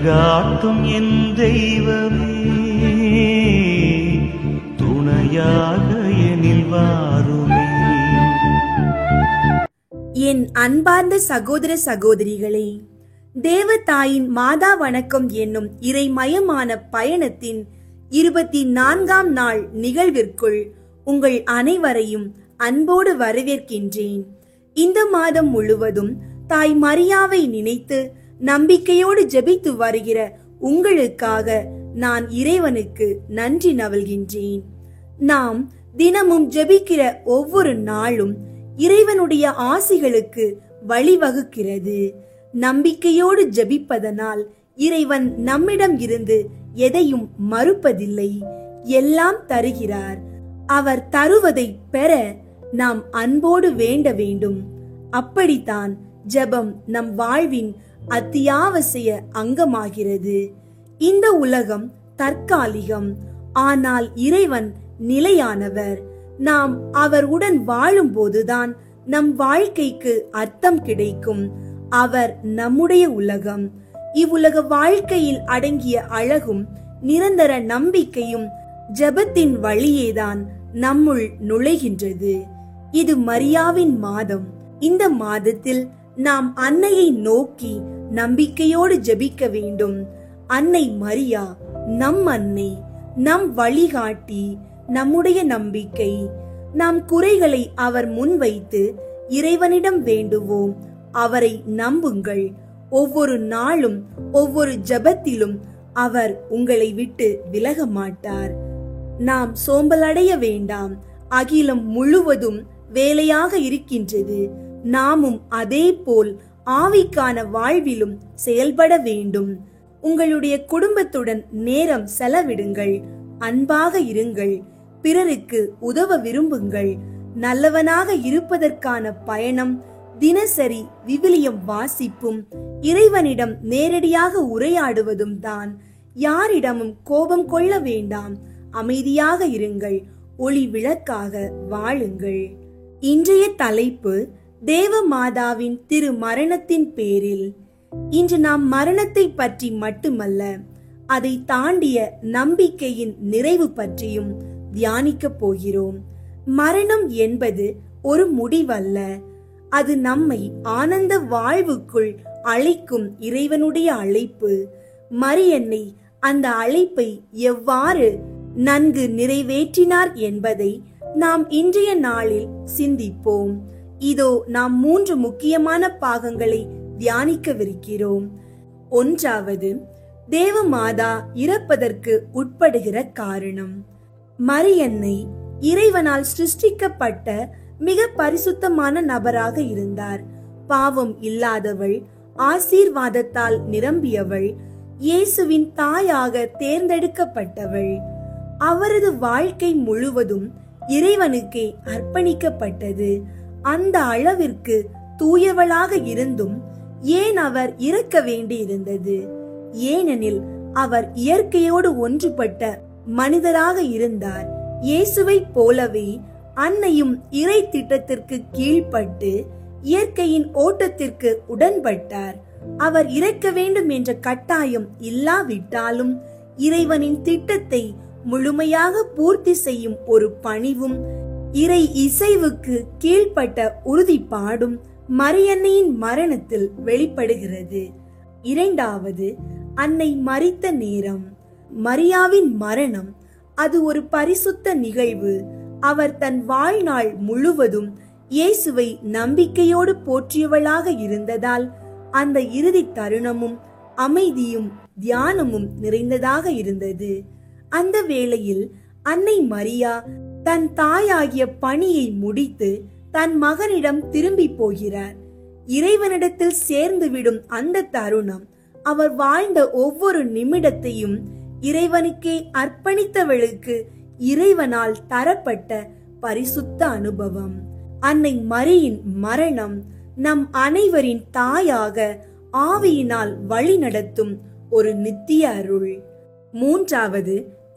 வழிகாட்டும் என் தெய்வமே, துணையாக எனில் வாருமே. என் அன்பார்ந்த சகோதர சகோதரிகளே, தேவதாயின் மாதா வணக்கம் என்னும் இறைமயமான பயணத்தின் 24ஆம் நாள் நிகழ்விற்குள் உங்கள் அனைவரையும் அன்போடு வரவேற்கின்றேன். இந்த மாதம் முழுவதும் தாய் மரியாவை நினைத்து நம்பிக்கையோடு ஜெபித்து வருகிற உங்களுக்காக நான் இறைவனுக்கு நன்றி நல்கின்றேன். நாம் தினமும் ஜெபிக்கிற ஒவ்வொரு நாளும் இறைவனுடைய ஆசிகளுக்கு வழிவகுக்கிறது. நம்பிக்கையோடு ஜெபிப்பதனால் இறைவன் நம்மிடம் இருந்து எதையும் மறுப்பதில்லை, எல்லாம் தருகிறார். அவர் தருவதை பெற நாம் அன்போடு வேண்ட வேண்டும். அப்படித்தான் ஜெபம் நம் வாழ்வின் அத்தியாவசிய அங்கமாகிறது. இந்த உலகம் தற்காலிகம், ஆனால் இறைவன் நிலையானவர். நாம் அவருடன் வாழும் போதுதான் நம் வாழ்க்கைக்கு அர்த்தம் கிடைக்கும். அவர் நம்முடைய உலகம். இவ்வுலக வாழ்க்கையில் அடங்கிய அழகும் நிரந்தர நம்பிக்கையும் ஜெபத்தின் வழியேதான் நம்முள் நுழைகின்றது. இது மரியாவின் மாதம். இந்த மாதத்தில் நாம் அன்னையை நோக்கி நம்பிக்கையோடு ஜெபிக்க வேண்டும். அன்னை மரியா நம் அன்னை, நம் வழிகாட்டி, நம்முடைய நம்பிக்கை. நாம் குறைகளை அவர் முன் வைத்து இறைவனிடம் வேண்டுவோம். அவரை நம்புங்கள். ஒவ்வொரு நாளும் ஒவ்வொரு ஜெபத்திலும் அவர் உங்களை விட்டு விலக மாட்டார். நாம் சோம்பலடைய வேண்டாம். அகிலம் முழுவதும் வேலையாக இருக்கின்றது. நாமும் அதே போல் ஆவிக்கான வாழ்விலும் செயல்பட வேண்டும். உங்களுடைய குடும்பத்துடன் நேரம் செலவிடுங்கள். அன்பாக இருங்கள். பிறருக்கு உதவ விரும்புங்கள். நல்லவனாக இருப்பதற்கான பயணம் தினசரி விவிலியம் வாசிப்பும் இறைவனிடம் நேரடியாக உரையாடுவதும் தான். யாரிடமும் கோபம் கொள்ள வேண்டாம். அமைதியாக இருங்கள். ஒளி விளக்காக வாழுங்கள். இன்றைய தலைப்பு தேவ மாதாவின் திரு மரணத்தின் பேரில். இன்று நாம் மரணத்தை பற்றி மட்டுமல்ல, அதை தாண்டிய நம்பிக்கையின் நிறைவு பற்றியும் தியானிக்க போகிறோம். மரணம் என்பது ஒரு முடிவல்ல, அது நம்மை ஆனந்த வாழ்வுக்குள் அழைக்கும் இறைவனுடைய அழைப்பு. மரியன்னை அந்த அழைப்பை எவ்வாறு நன்கு நிறைவேற்றினார் என்பதை நாம் இன்றைய நாளில் சிந்திப்போம். இதோ நாம் 3 முக்கியமான பாகங்களை தியானிக்கவிருக்கிறோம். ஒன்றாவது, தேவமாதா இறப்பதற்கு உட்படுகிற காரணம். மரியன்னை இறைவனால் சிருஷ்டிக்கப்பட்ட மிக பரிசுத்தமான நபராக இருந்தார். பாவம் இல்லாதவள், ஆசீர்வாதத்தால் நிரம்பியவள், இயேசுவின் தாயாக தேர்ந்தெடுக்கப்பட்டவள். அவரது வாழ்க்கை முழுவதும் இறைவனுக்கே அர்ப்பணிக்கப்பட்டது. அந்த அளவிற்கு தூயவளாக இருந்தும் ஏன் அவர் இறக்க வேண்டி இருந்தது? ஏனெனில் அவர் இயற்கையோடு ஒன்றுபட்ட மனிதராக இருந்தார். இயேசுவை போலவே அன்னையும் இறை திட்டத்திற்கு கீழ்ப்பட்டு இயற்கையின் ஓட்டத்திற்கு உடன்பட்டார். அவர் இறக்க வேண்டும் என்ற கட்டாயம் இல்லாவிட்டாலும் இறைவனின் திட்டத்தை முழுமையாக பூர்த்தி செய்யும் ஒரு பணிவும் இறை இசைவுக்கு கீழ்ப்பட்ட உறுதிப்பாடும் மரியன்னையின் மரணத்தில் வெளிப்படுகிறது. இரண்டாவது, அன்னை மரித்த நேரம். மரியாவின் மரணம் அது ஒரு பரிசுத்த நிகழ்வு. அவர் தன் வாழ்நாள் முழுவதும் இயேசுவை நம்பிக்கையோடு போற்றியவளாக இருந்ததால் அந்த இறுதி தருணமும் அமைதியும் தியானமும் நிறைந்ததாக இருந்தது. அந்த வேளையில் அன்னை மரியா தன் தாயாகிய பணியை முடித்து தன் மகனிடம் திரும்பி போகிறார். இறைவனிடத்தில் சேர்ந்து விடும் அந்த தருணம் அவர் வாழ்ந்த ஒவ்வொரு நிமிடத்தையும் இறைவனுக்கே அர்ப்பணித்தவளுக்கு இறைவனால் தரப்பட்ட பரிசுத்த அனுபவம். அன்னை மரியின் மரணம் நம் அனைவரின் தாயாக ஆவியினால் வழி நடத்தும் ஒரு நித்திய அருள். மூன்றாவது,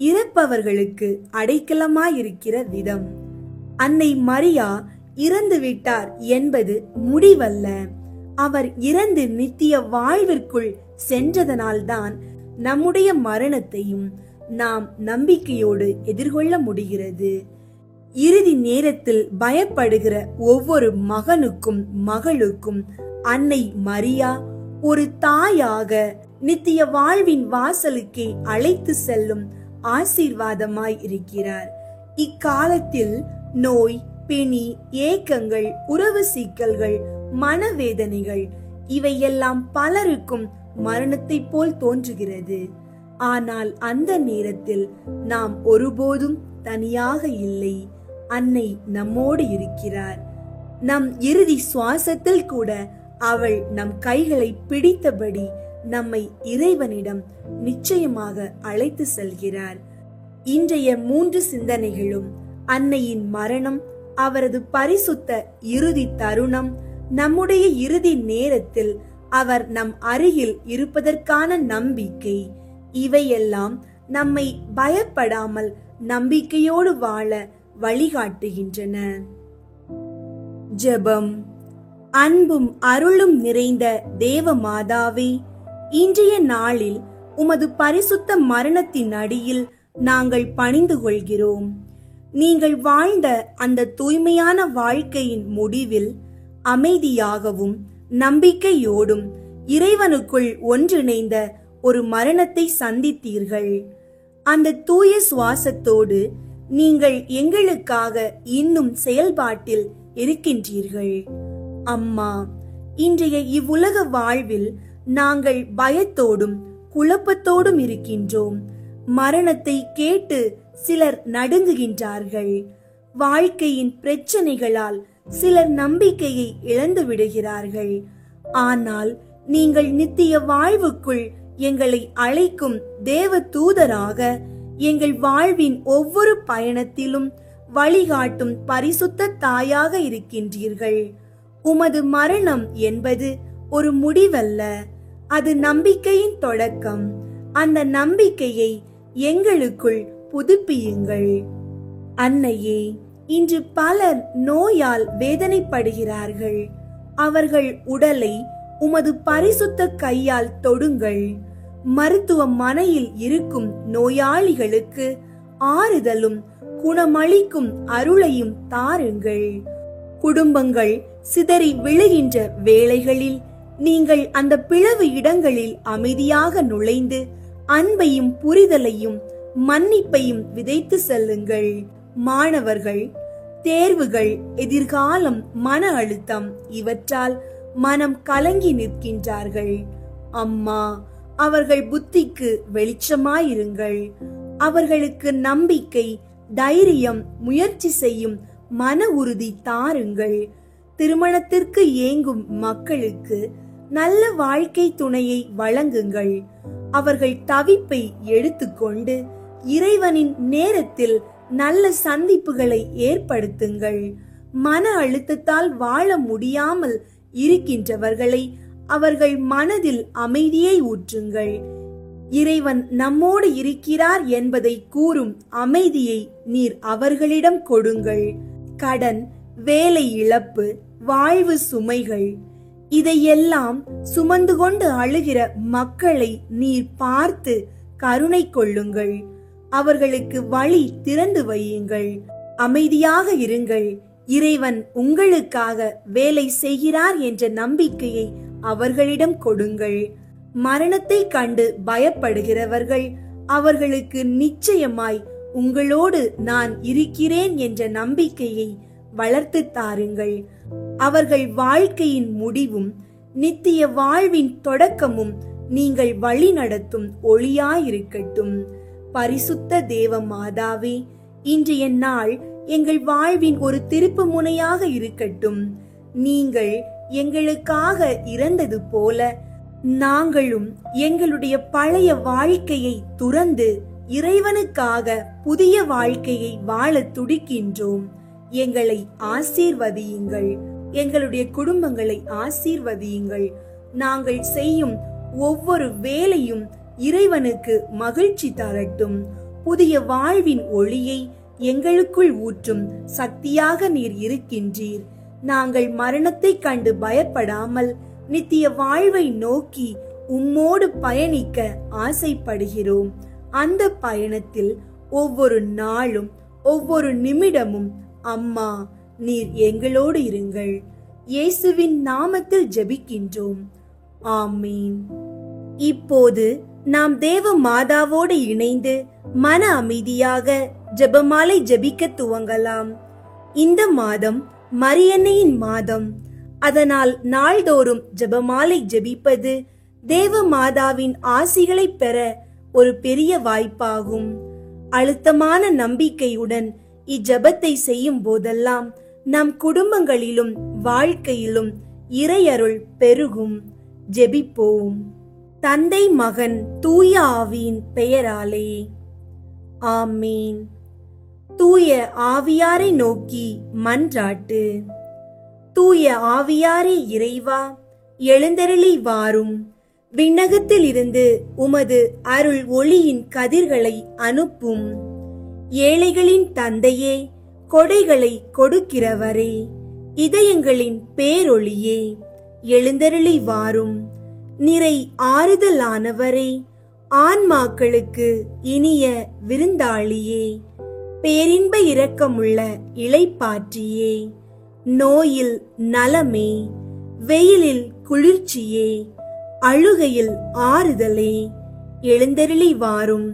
இறப்பவர்களுக்கு அடைக்கலமாயிருக்கிற விதம். அன்னை மரியா இறந்து விட்டார் என்பது முடிவல்ல, அவர் இறந்து நித்திய வாழ்விற்குள் சென்றதனால்தான் நம்முடைய மரணத்தையும் நாம் நம்பிக்கையோடு எதிர்கொள்ள முடிகிறது. இறுதி நேரத்தில் பயப்படுகிற ஒவ்வொரு மகனுக்கும் மகளுக்கும் அன்னை மரியா ஒரு தாயாக நித்திய வாழ்வின் வாசலுக்கே அழைத்து செல்லும் ஆசீர்வாதமாய் இருக்கிறார். இக்காலத்தில் நோய், பிணி, ஏக்கங்கள், உறவு சிக்கல்கள், மனவேதனைகள் இவையெல்லாம் பலருக்கும் மரணத்தை போல் தோன்றுகிறது. ஆனால் அந்த நேரத்தில் நாம் ஒருபோதும் தனியாக இல்லை. அன்னை நம்மோடு இருக்கிறார். நம் இறுதி சுவாசத்தில் கூட அவள் நம் கைகளை பிடித்தபடி நம்மை இறைவனிடம் நிச்சயமாக அழைத்து செல்கிறார். இன்றைய 3 சிந்தனைகளும் அன்னையின் மரணம், அவரது பரிசுத்த இறுதி தருணம், நம்முடைய இறுதி நேரத்தில் அவர் நம் அருகில் இருப்பதற்கான நம்பிக்கை, இவையெல்லாம் நம்மை பயப்படாமல் நம்பிக்கையோடு வாழ வழிகாட்டுகின்றன. ஜெபம். அன்பும் அருளும் நிறைந்த தேவ மாதாவே, இன்றைய நாளில் உமது பரிசுத்த மரணத்தின் அடியில் நாங்கள் பணிந்து கொள்கிறோம். நீங்கள் வாழ்ந்த அந்த தூய்மையான வாழ்க்கையின் முடிவில் அமைதியாகவும் நம்பிக்கையோடும் இறைவனுக்குள் ஒன்றிணைந்த ஒரு மரணத்தை சந்தித்தீர்கள். அந்த தூய சுவாசத்தோடு நீங்கள் எங்களுக்காக இன்னும் செயல்பாட்டில் இருக்கின்றீர்கள். அம்மா, இன்றைய இவ்வுலக வாழ்வில் நாங்கள் பயத்தோடும் குழப்பத்தோடும் இருக்கின்றோம். மரணத்தை கேட்டு சிலர் நடுங்குகின்றார்கள். வாழ்க்கையின் பிரச்சனைகளால் சிலர் நம்பிக்கையை இழந்து விடுகிறார்கள். ஆனால் நீங்கள் நித்திய வாழ்வுக்குள் எங்களை அழைக்கும் தேவ தூதராக எங்கள் வாழ்வின் ஒவ்வொரு பயணத்திலும் வழிகாட்டும் பரிசுத்த தாயாக இருக்கின்றீர்கள். உமது மரணம் என்பது ஒரு முடிவல்ல, அது நம்பிக்கையின் தொடக்கம். அந்த நம்பிக்கையை எங்களுக்குள் புதுப்பியுங்கள். அன்னையே, இன்று பலர் நோயால் வேதனைப்படுகிறார்கள். அவர்கள் உடலை உமது பரிசுத்த கையால் தொடுங்கள். மருத்துவமனையில் இருக்கும் நோயாளிகளுக்கு ஆறுதலும் குணமளிக்கும் அருளையும் தாருங்கள். குடும்பங்கள் சிதறி விழுகின்ற வேளைகளில் நீங்கள் அந்த பிளவு இடங்களில் அமைதியாக நுழைந்து அன்பையும் புரிதலையும் மன்னிப்பையும் விதைத்து செல்லுங்கள். மாணவர்கள் தேர்வுகள், எதிர்காலம், மன அழுத்தம் இவற்றால் மனம் கலங்கி நிற்கின்றார்கள். அம்மா, அவர்கள் புத்திக்கு வெளிச்சமாயிருங்கள். அவர்களுக்கு நம்பிக்கை, தைரியம், முயற்சி செய்யும் மன உறுதி தாருங்கள். திருமணத்திற்கு ஏங்கும் மக்களுக்கு நல்ல வாழ்க்கை துணையை வழங்குங்கள். அவர்கள் தவிப்பை எடுத்துக்கொண்டு இறைவனின் நேரத்தில் நல்ல சந்திப்புகளை ஏற்படுத்துங்கள். மன அழுத்தத்தால் வாழ முடியாமல் இருக்கின்றவர்களை அவர்கள் மனதில் அமைதியை ஊற்றுங்கள். இறைவன் நம்மோடு இருக்கிறார் என்பதை கூறும் அமைதியை நீர் அவர்களிடம் கொடுங்கள். கடன், வேலை இழப்பு, வாழ்வு சுமைகள் இதையெல்லாம் சுமந்து கொண்டு அழுகிற மக்களை நீர் பார்த்து கருணை கொள்ளுங்கள். அவர்களுக்கு வழி திறந்து வையுங்கள். அமைதியாக இருங்கள். இறைவன் உங்களுக்காக வேலை செய்கிறார் என்ற நம்பிக்கையை அவர்களிடம் கொடுங்கள். மரணத்தை கண்டு பயப்படுகிறவர்கள் அவர்களுக்கு நிச்சயமாய் உங்களோடு நான் இருக்கிறேன் என்ற நம்பிக்கையை வளர்த்து தாருங்கள். அவர்கள் வாழ்க்கையின் முடிவும் நித்திய வாழ்வின் தொடக்கமும் நீங்கள் வழி நடத்தும் ஒளியாயிருக்கட்டும். பரிசுத்த தேவ மாதாவே, இன்றைய நாள் எங்கள் வாழ்வின் ஒரு திருப்பு முனையாக இருக்கட்டும். நீங்கள் எங்களுக்காக இறந்தது போல நாங்களும் எங்களுடைய பழைய வாழ்க்கையை துறந்து இறைவனுக்காக புதிய வாழ்க்கையை வாழ துடிக்கின்றோம். எங்களை ஆசீர்வதியுங்கள். எங்களுடைய குடும்பங்களை ஆசீர்வதியுங்கள். நாங்கள் செய்யும் ஒவ்வொரு வேலையும் இறைவனுக்கு மகிழ்ச்சி தரட்டும். புதிய வாழ்வின் ஒளியை எங்களுக்குள் ஊற்றும் சக்தியாக நீர் இருக்கின்றீர். நாங்கள் மரணத்தை கண்டு பயப்படாமல் நித்திய வாழ்வை நோக்கி உம்மோடு பயணிக்க ஆசைப்படுகிறோம். அந்த பயணத்தில் ஒவ்வொரு நாளும் ஒவ்வொரு நிமிடமும் அம்மா நீர் எங்களோடு இருங்கள். இயேசுவின் நாமத்தில் ஜெபிக்கின்றோம். ஆமீன். இப்போது நாம் தேவ மாதாவோடு இணைந்து மன அமைதியாக ஜெபமாலை ஜெபிக்க துவங்கலாம். இந்த மாதம் மரியன்னையின் மாதம். அதனால் நாள்தோறும் ஜெபமாலை ஜெபிப்பது தேவ மாதாவின் ஆசிகளை பெற ஒரு பெரிய வாய்ப்பாகும். அழுத்தமான நம்பிக்கையுடன் இஜெபத்தை செய்யும் போதெல்லாம் நம் குடும்பங்களிலும் வாழ்க்கையிலும் இறையருள் பெருகும். ஜெபிப்போம். தந்தை, மகன், தூய ஆவியின் பெயராலே ஆமீன். தூய ஆவியாரை நோக்கி மன்றாட்டு. தூய ஆவியாரே இறைவா, எழுந்தருளி வாரும். விண்ணகத்தில் இருந்து உமது அருள் ஒளியின் கதிர்களை அனுப்பும். ஏழைகளின் தந்தையே, கொடைகளை கொடுக்கிறவரே, இதயங்களின் பேரொளியே, எழுந்தருளி வாரும். நிறை ஆறுதலானவரே, ஆன்மாக்களுக்கு இனிய விருந்தாளியே, பேரின்ப இரக்கமுள்ள இளைப்பாற்றியே, நோயில் நலமே, வெயிலில் குளிர்ச்சியே, அழுகையில் ஆறுதலே, எழுந்தருளி வாரும்.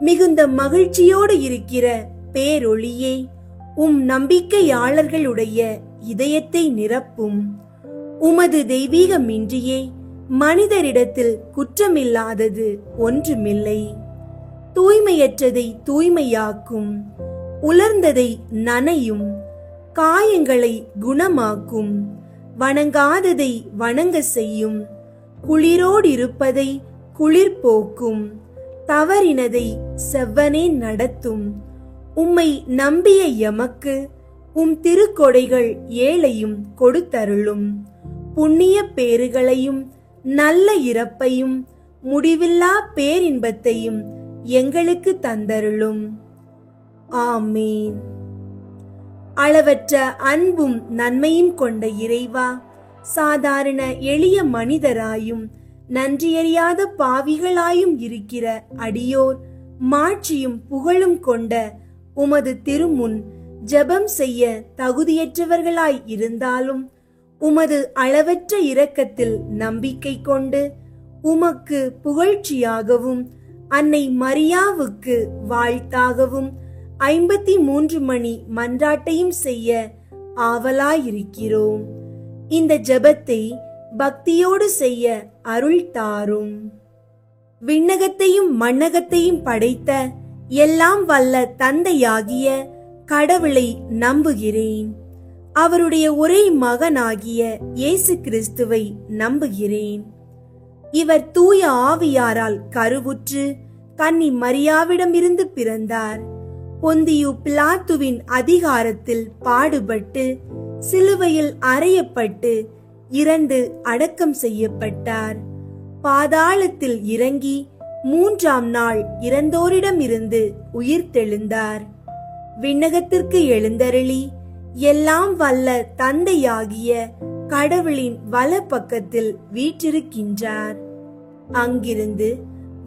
மிகுந்த மகிழ்ச்சியோடு இருக்கிற பேரொளியே, நம்பிக்கையாளர்களுடைய இதயத்தை நிரப்பும். உமது தெய்வீகமின்றியே மனிதரிடத்தில் குற்றமில்லாதது ஒன்றுமில்லை. தூய்மையற்றதை தூய்மையாக்கும், உலர்ந்ததை நனையும், காயங்களை குணமாக்கும், வணங்காததை வணங்க செய்யும், குளிரோடிருப்பதை குளிர் போக்கும், தவறினதை செவ்வனே நடத்தும். உம்மை நம்பிய எமக்கு திருக்கொடைகள் ஏழையும் கொடுத்தருளும். புண்ணிய பேறுகளையும் நல்ல இறப்பையும் முடிவில்லா பேரின்பத்தையும் எங்களுக்கு தந்தருளும். ஆமீன். அளவற்ற அன்பும் நன்மையும் கொண்ட இறைவா, சாதாரண எளிய மனிதராயும் நன்றியறியாத பாவிகளாயும் இருக்கிற அடியோர் மாட்சியும் புகழும் கொண்ட உமது திருமுன் ஜெபம் செய்ய தகுதியற்றவர்களாய் இருந்தாலும் உமது அளவற்ற இரக்கத்தில் நம்பிக்கை கொண்டு உமக்கு புகழ்ச்சியாகவும் அன்னை மரியாவுக்கு வாழ்த்தாகவும் 53 மணி மன்றாட்டையும் செய்ய ஆவலாயிருக்கிறோம். இந்த ஜெபத்தை பக்தியோடு செய்ய அருள் தாரும். விண்ணகத்தையும் மண்ணகத்தையும் படைத்த எல்லாம் வல்ல தந்தையாகிய கடவுளை நம்புகிறேன். அவருடைய ஒரே மகனாகிய இயேசு கிறிஸ்துவை நம்புகிறேன். இவர் தூய ஆவியாரால் கருவுற்று கன்னி மரியாவிடமிருந்து பிறந்தார். பொந்தியு பிலாத்துவின் அதிகாரத்தில் பாடுபட்டு சிலுவையில் அறையப்பட்டு இறந்து அடக்கம் செய்யப்பட்டார். பாதாளத்தில் இறங்கி 3ஆம் நாள் இறந்தோரிடமிருந்து உயிர்த்தெழுந்தார். விண்ணகத்திற்கு எழுந்தருளி எல்லாம் வல்ல தந்தையாகிய கடவுளின் வலப்பக்கத்தில் வீற்றிருக்கின்றார். அங்கிருந்து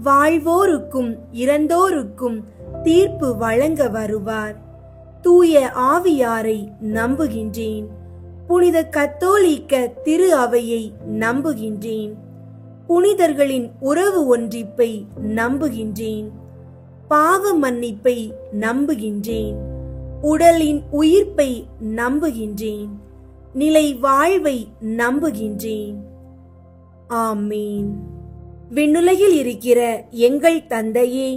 வாழ்வோருக்கும் இறந்தோருக்கும் தீர்ப்பு வழங்க வருவார். தூய ஆவியாரை நம்புகின்றேன். புனித கத்தோலிக்க திரு அவையை நம்புகின்றேன். புனிதர்களின் உறவு ஒன்றிப்பை நம்புகின்றேன். பாவ மன்னிப்பை நம்புகின்றேன். உடலின் உயிர்ப்பை நம்புகின்றேன். நிலை வாழ்வை நம்புகின்றேன். ஆமீன். விண்ணுலகில் இருக்கிற எங்கள் தந்தையே,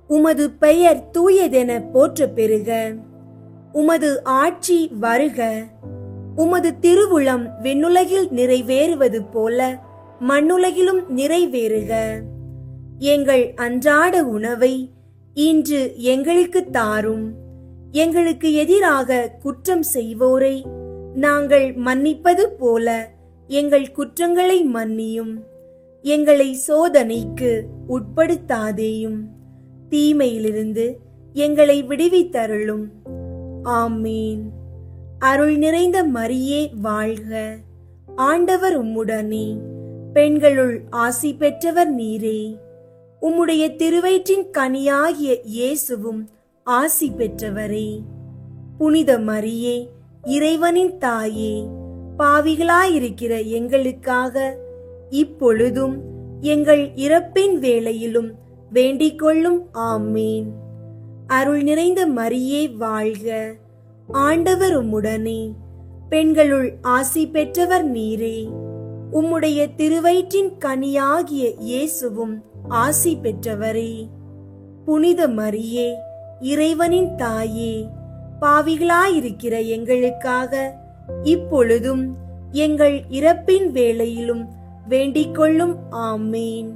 உமது பெயர் தூயதென போற்ற பெறுக. உமது ஆட்சி வருக. உமது திருவுளம் விண்ணுலகில் நிறைவேறுவது போல மண்ணுலகிலும் நிறைவேறுக. எங்கள் அன்றாட உணவை இன்று எங்களுக்கு தாரும். எங்களுக்கு எதிராக குற்றம் செய்வோரை நாங்கள் மன்னிப்பது போல எங்கள் குற்றங்களை மன்னியும். எங்களை சோதனைக்கு உட்படுத்தாதேயும், தீமையிலிருந்து எங்களை விடுவித்தருளும். ஆமீன். அருள் நிறைந்த மரியே வாழ்க. ஆண்டவர் உம்முடனே. பெண்களுள் ஆசி பெற்றவர் நீரே. உம்முடைய திருவயிற்றின் கனியாகிய இயேசுவும் ஆசி பெற்றவரே. புனித மரியே, இறைவனின் தாயே, பாவிகளாயிருக்கிற எங்களுக்காக இப்பொழுதும் எங்கள் இறப்பின் வேளையிலும் வேண்டிக் கொள்ளும். ஆமீன். அருள் நிறைந்த மரியே வாழ்க. ஆண்டவர் உம்முடனே. பெண்களுள் ஆசி பெற்றவர் நீரே. உம்முடைய திருவயிற்றின் கனியாகிய இயேசுவும் ஆசி பெற்றவரே. புனித மரியே, இறைவனின் தாயே, பாவிகளாயிருக்கிற எங்களுக்காக இப்பொழுதும் எங்கள் இறப்பின் வேளையிலும் வேண்டிக் கொள்ளும். ஆமீன்.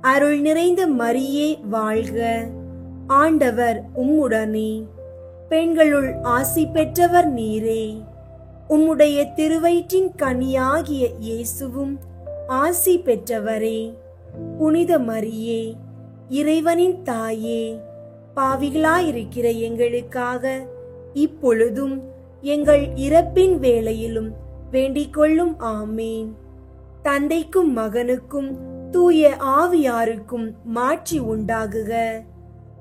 அருள் நிறைந்த மரியே வாழ்க. ஆண்டவர் உம்முடனே. பெண்களுள் ஆசி பெற்றவர் நீரே. உம்முடைய திருவயிற்றின் கனியாகிய இயேசுவும் ஆசி பெற்றவரே. புனித மரியே, இறைவனின் தாயே, பாவிகளாயிருக்கிற எங்களுக்காக இப்பொழுதும் எங்கள் இறப்பின் வேளையிலும் வேண்டிக் கொள்ளும். ஆமீன். தந்தைக்கும் மகனுக்கும் தூய ஆவியாருக்கும் மாட்சி உண்டாகுக.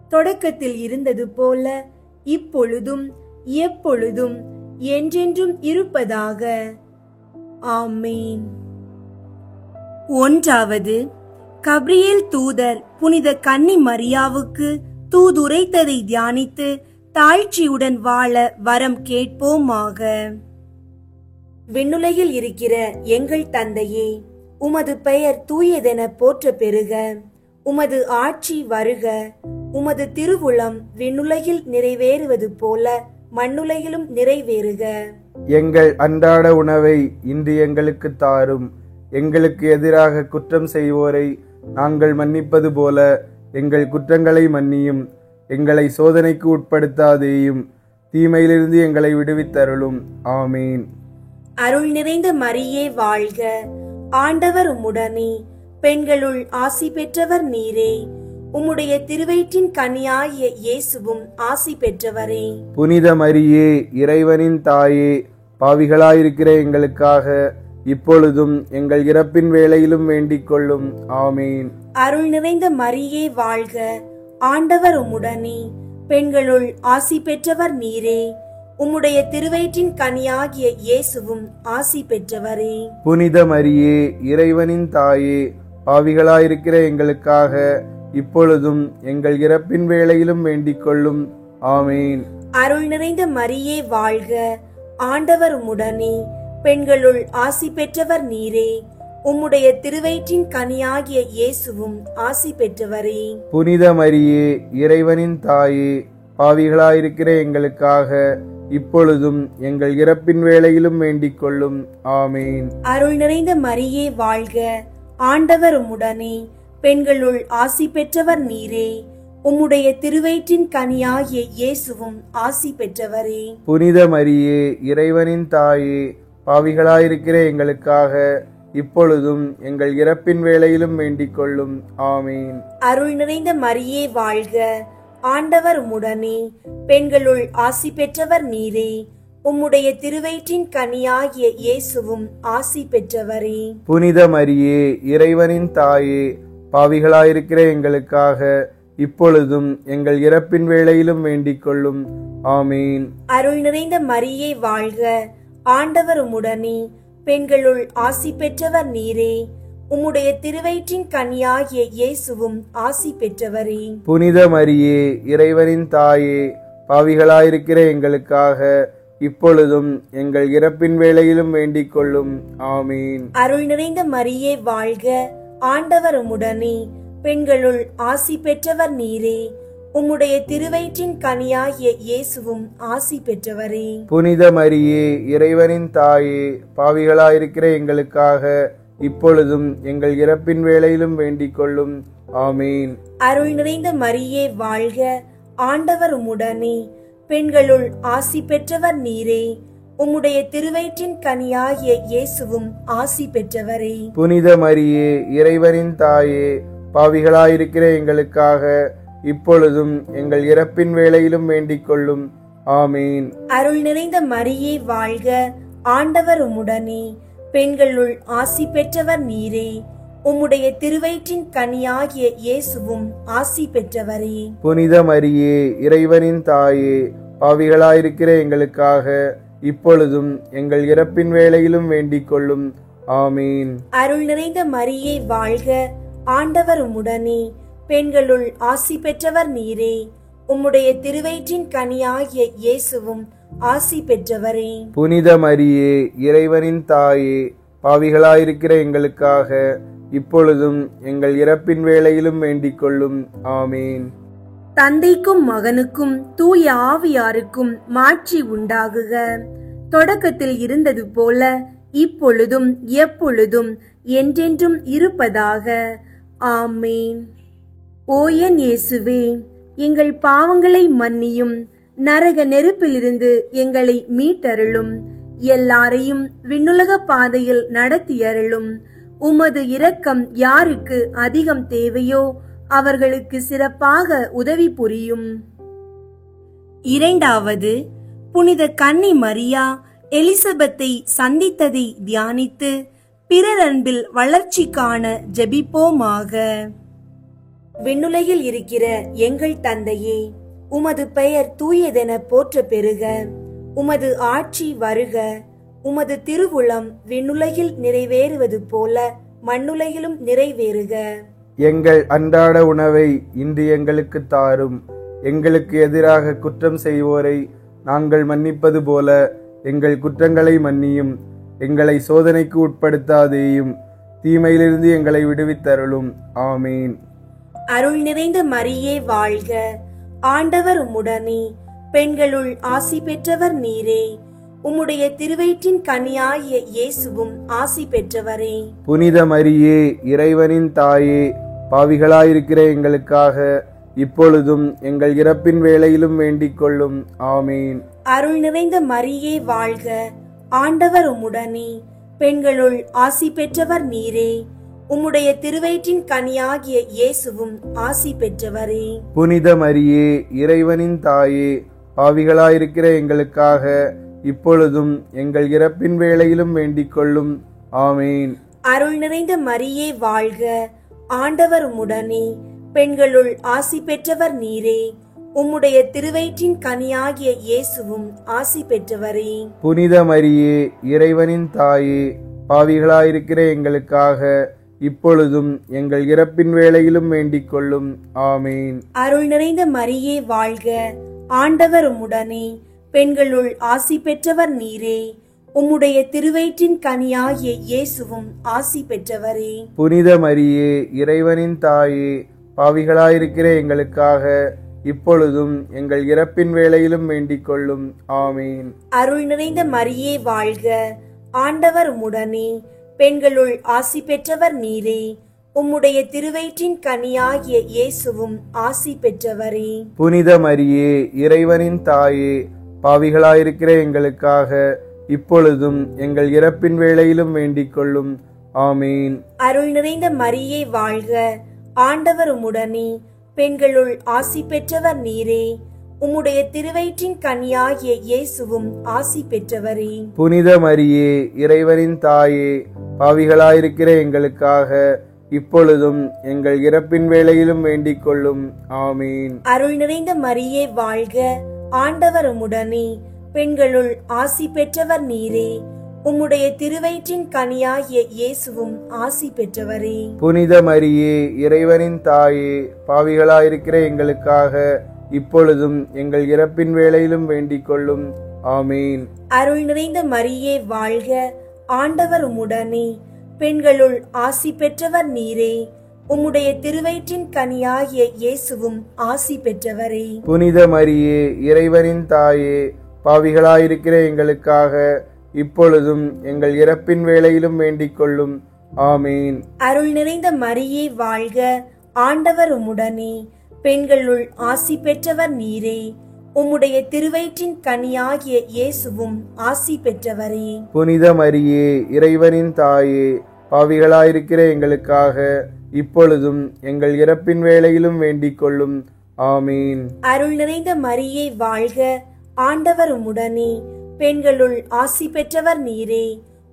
தொடக்கத்தில் இருந்தது போல இப்பொழுதும் எப்பொழுதும் என்றென்றும் இருப்பதாக. ஆமீன். ஒன்றாவது, கப்ரியேல் தூதர் புனித கன்னி மரியாவுக்கு தூதுரைத்ததை தியானித்து தாழ்ச்சியுடன் வாழ வரம் கேட்போமாக. விண்ணுலகில் இருக்கிற எங்கள் தந்தையே, உமது பெயர் தூயதென போற்ற பெறுக. உமது ஆட்சி வருக. உமது திருவுளம் விண்ணுலகில் நிறைவேறுவது போல மண்ணுலகிலும் நிறைவேறுக. எங்கள் அன்றாட உணவை இன்று எங்களுக்கு தாரும். எங்களுக்கு எதிராக குற்றம் செய்வோரை நாங்கள் மன்னிப்பது போல எங்கள் குற்றங்களை மன்னியும். எங்களை சோதனைக்கு உட்படுத்தாதேயும், தீமையிலிருந்து எங்களை விடுவித்தருளும். ஆமீன். அருள் நிறைந்த மரியே வாழ்க. ஆண்டவர் உம்முடனே. பெண்களுள் ஆசி பெற்றவர் நீரே. உம்முடைய திருவயிற்றின் கனியாகிய இயேசுவும் ஆசி பெற்றவரே. புனித மரியே, இறைவனின் தாயே, பாவிகளாயிருக்கிற எங்களுக்காக இப்பொழுதும் எங்கள் இறப்பின் வேளையிலும் வேண்டிக் கொள்ளும். ஆமீன். அருள் நிறைந்த மரியே வாழ்க. ஆண்டவர் உம்முடனே. பெண்களுள் ஆசி பெற்றவர் நீரே. உம்முடைய திருவயிற்றின் கனியாகிய இயேசுவும் ஆசி பெற்றவரே. புனித மரியே, இறைவனின் தாயே, பாவிகளாயிருக்கிற எங்களுக்காக இப்பொழுதும் எங்கள் இறப்பின் வேளையிலும் வேண்டிக் கொள்ளும். ஆமீன். அருள் நிறைந்த மரியே வாழ்க. ஆண்டவர் உம்முடனே. பெண்களுள் ஆசி பெற்றவர் நீரே. உம்முடைய திருவயிற்றின் கனியாகிய இயேசுவும் ஆசி பெற்றவரே. புனித மரியே, இறைவனின் தாயே, பாவிகளாயிருக்கிற எங்களுக்காக இப்பொழுதும் எங்கள் இறப்பின் வேளையிலும் வேண்டிக் கொள்ளும். ஆமீன். அருள் நிறைந்த மரியே வாழ்க. ஆண்டவர் உம்முடனே. பெண்களுள் ஆசி பெற்றவர் நீரே. உம்முடைய திருவயிற்றின் கனியாகிய இயேசுவும் ஆசி பெற்றவரே. புனித மரியே, இறைவனின் தாயே, பாவிகளாயிருக்கிற எங்களுக்காக இப்பொழுதும் எங்கள் இறப்பின் வேளையிலும் வேண்டிக் கொள்ளும். ஆமீன். அருள் நிறைந்த மரியே வாழ்க. ஆண்டவர் உம்முடனே. பெண்களுள் ஆசி பெற்றவர் நீரே. உம்முடைய திருவயிற்றின் கனியாகிய இயேசுவும் ஆசி பெற்றவரே. புனித மரியே, இறைவனின் தாயே, பாவிகளாயிருக்கிற எங்களுக்காக இப்பொழுதும் எங்கள் இறப்பின் வேளையிலும் வேண்டிக் கொள்ளும். ஆமீன். அருள் நிறைந்த மரியே வாழ்க. ஆண்டவர் உம்முடனே. பெண்களுள் ஆசி பெற்றவர் நீரே. உம்முடைய திருவயிற்றின் கனியாகிய இயேசுவும் ஆசி பெற்றவரே. புனித மரியே, இறைவனின் தாயே, பாவிகளாயிருக்கிற எங்களுக்காக இப்பொழுதும் எங்கள் இறப்பின் வேளையிலும் வேண்டிக் கொள்ளும். ஆமீன். அருள் நிறைந்த மரியே வாழ்க. ஆண்டவர் உம்முடனே. பெண்களுள் ஆசி பெற்றவர் நீரே. உம்முடைய திருவயிற்றின் கனியாகிய இயேசுவும் ஆசி பெற்றவரே. புனித மரியே, இறைவனின் தாயே, பாவிகளாயிருக்கிற எங்களுக்காக இப்பொழுதும் எங்கள் இறப்பின் வேளையிலும் வேண்டிக் கொள்ளும். ஆமீன். அருள் நிறைந்த மரியே வாழ்க. ஆண்டவர் உம்முடனே. பெண்களுள் ஆசி பெற்றவர் நீரே. உம்முடைய திருவயிற்றின் கனியாகிய இயேசுவும் ஆசி பெற்றவரே. புனித மரியே, இறைவனின் தாயே, பாவிகளாயிருக்கிற எங்களுக்காக இப்பொழுதும் எங்கள் இறப்பின் வேளையிலும் வேண்டிக் கொள்ளும். ஆமீன். அருள் நிறைந்த மரியே வாழ்க. ஆண்டவர் உம்முடனே. பெண்களுள் ஆசி பெற்றவர் நீரே. உம்முடைய திருவயிற்றின் கனியாகிய இயேசுவும் ஆசி பெற்றவரே. புனித மரியே, இறைவனின் தாயே, பாவிகளாயிருக்கிற எங்களுக்காக இப்பொழுதும் எங்கள் இறப்பின் வேளையிலும் வேண்டிக் கொள்ளும். ஆமீன். அருள் நிறைந்த மரியே வாழ்க, ஆண்டவர் உம்முடனே. பெண்களுள் ஆசி பெற்றவர் நீரே. உம்முடைய திருவயிற்றின் கனியாகிய இயேசுவும் ஆசி பெற்றவரே. புனித மரியே, இறைவனின் தாயே, பாவிகளாயிருக்கிற எங்களுக்காக இப்பொழுதும் எங்கள் இறப்பின் வேளையிலும் வேண்டிக் கொள்ளும். ஆமீன். தந்தைக்கும் மகனுக்கும் தூய ஆவியாருக்கும் மாட்சி உண்டாகுக. தொடக்கத்தில் இருந்தது போல இப்பொழுதும் எப்பொழுதும் என்றென்றும் இருப்பதாக. ஆமீன். ஓ என் இயேசுவே, எங்கள் பாவங்களை மன்னியும். நரக நெருப்பிலிருந்து எங்களை மீட்டருளும். எல்லாரையும் விண்ணுலக பாதையில் நடத்தியருளும். உமது இரக்கம் யாருக்கு அதிகம் தேவையோ அவர்களுக்கு சிறப்பாக உதவி புரியும். இரண்டாவது, புனித கன்னி மரியா எலிசபெத்தை சந்தித்ததை தியானித்து பிறர் அன்பில் வளர்ச்சி காண ஜெபிப்போமாக. விண்ணுலகில் இருக்கிற எங்கள் தந்தையே, உமது பெயர் தூயதென போற்ற பெறுக. உமது ஆட்சி வருக. உமது திருவுளம் விண்ணுலகில் நிறைவேறுவது போல மண்ணுலகிலும் நிறைவேறுக. எங்கள் அன்றாட உணவை இன்று எங்களுக்கு தாரும். எங்களுக்கு எதிராக குற்றம் செய்வோரை நாங்கள் மன்னிப்பது போல எங்கள் குற்றங்களை மன்னியும். எங்களை சோதனைக்கு உட்படுத்தாதேயும், தீமையிலிருந்து எங்களை விடுவித்தருளும். ஆமீன். அருள் நிறைந்த மரியே வாழ்க, ஆண்டவர் உம்முடனே. பெண்களுள் ஆசி பெற்றவர் நீரே. உம்முடைய திருவயிற்றின் கனியாகிய இயேசுவும் ஆசி பெற்றவரே. புனித மரியே, இறைவனின் தாயே, பாவிகளாயிருக்கிற எங்களுக்காக இப்பொழுதும் எங்கள் இறப்பின் வேளையிலும் வேண்டிக் கொள்ளும். ஆமீன். அருள் நிறைந்த மரியே வாழ்க, ஆண்டவர் உம்முடனே. பெண்களுள் ஆசி பெற்றவர் நீரே. உம்முடைய திருவயிற்றின் கனியாகிய இயேசுவும் ஆசி பெற்றவரே. புனித மரியே, இறைவனின் தாயே, பாவிகளாயிருக்கிற எங்களுக்காக இப்பொழுதும் எங்கள் இறப்பின் வேளையிலும் வேண்டிக் கொள்ளும். ஆமீன். அருள் நிறைந்த மரியே வாழ்க, ஆண்டவர் உம்முடனே. பெண்களுள் ஆசி பெற்றவர் நீரே. உம்முடைய திருவயிற்றின் கனியாகிய இயேசுவும் ஆசி பெற்றவரே. புனித மரியே, இறைவனின் தாயே, பாவிகளாயிருக்கிற எங்களுக்காக இப்பொழுதும் எங்கள் இறப்பின் வேளையிலும் வேண்டிக் கொள்ளும். ஆமீன். அருள் நிறைந்த மரியே வாழ்க, ஆண்டவர் உம்முடனே. பெண்களுள் ஆசி பெற்றவர் நீரே. உம்முடைய திருவயிற்றின் கனியாகிய இயேசுவும் ஆசி பெற்றவரே. புனித மரியே, இறைவனின் தாயே, பாவிகளாயிருக்கிற எங்களுக்காக இப்பொழுதும் எங்கள் இறப்பின் வேளையிலும் வேண்டிக் கொள்ளும். ஆமீன். அருள் நிறைந்த மரியே வாழ்க, ஆண்டவர் உம்முடனே. பெண்களுள் ஆசி பெற்றவர் நீரே. உம்முடைய திருவயிற்றின் கனியாகிய இயேசுவும் ஆசி பெற்றவரே. புனித மரியே, இறைவனின் தாயே, பாவிகளாயிருக்கிற எங்களுக்காக இப்பொழுதும் எங்கள் இறப்பின் வேளையிலும் வேண்டிக் கொள்ளும். ஆமீன். அருள் நிறைந்த மரியே வாழ்க, ஆண்டவர் உம்முடனே. பெண்களுள் ஆசி பெற்றவர் நீரே. உம்முடைய திருவயிற்றின் கனியாகிய இயேசுவும் ஆசி பெற்றவரே. புனித மரியே, இறைவனின் தாயே, பாவிகளாயிருக்கிற எங்களுக்காக இப்பொழுதும் எங்கள் இறப்பின் வேளையிலும் வேண்டிக் கொள்ளும். ஆமீன். அருள் நிறைந்த மரியே வாழ்க, ஆண்டவர் உம்முடனே. பெண்களுள் ஆசி பெற்றவர் நீரே. உம்முடைய திருவயிற்றின் கனியாகிய இயேசுவும் ஆசி பெற்றவரே. புனித மரியே, இறைவனின் தாயே, பாவிகளாயிருக்கிற எங்களுக்காக இப்பொழுதும் எங்கள் இறப்பின் வேளையிலும் வேண்டிக் கொள்ளும். ஆமீன். அருள் நிறைந்த மரியே வாழ்க, ஆண்டவர் உம்முடனே. பெண்களுள் ஆசி பெற்றவர் நீரே. உம்முடைய திருவயிற்றின் கனியாகிய இயேசுவும் ஆசி பெற்றவரே. புனித மரியே, இறைவனின் தாயே, பாவிகளாயிருக்கிற எங்களுக்காக இப்பொழுதும் எங்கள் இறப்பின் வேளையிலும் வேண்டிக் கொள்ளும். ஆமீன். அருள் நிறைந்த மரியே வாழ்க, ஆண்டவர் உம்முடனே. பெண்களுள் ஆசி பெற்றவர் நீரே. உம்முடைய திருவயிற்றின் கனியாகிய இயேசுவும் ஆசி பெற்றவரே. புனித மரியே, இறைவனின் தாயே, பாவிகளாயிருக்கிற எங்களுக்காக இப்பொழுதும் எங்கள் இறப்பின் வேளையிலும் வேண்டிக் கொள்ளும். ஆமீன். அருள் நிறைந்த மரியே வாழ்க, ஆண்டவர் உம்முடனே. பெண்களுள் ஆசி பெற்றவர் நீரே.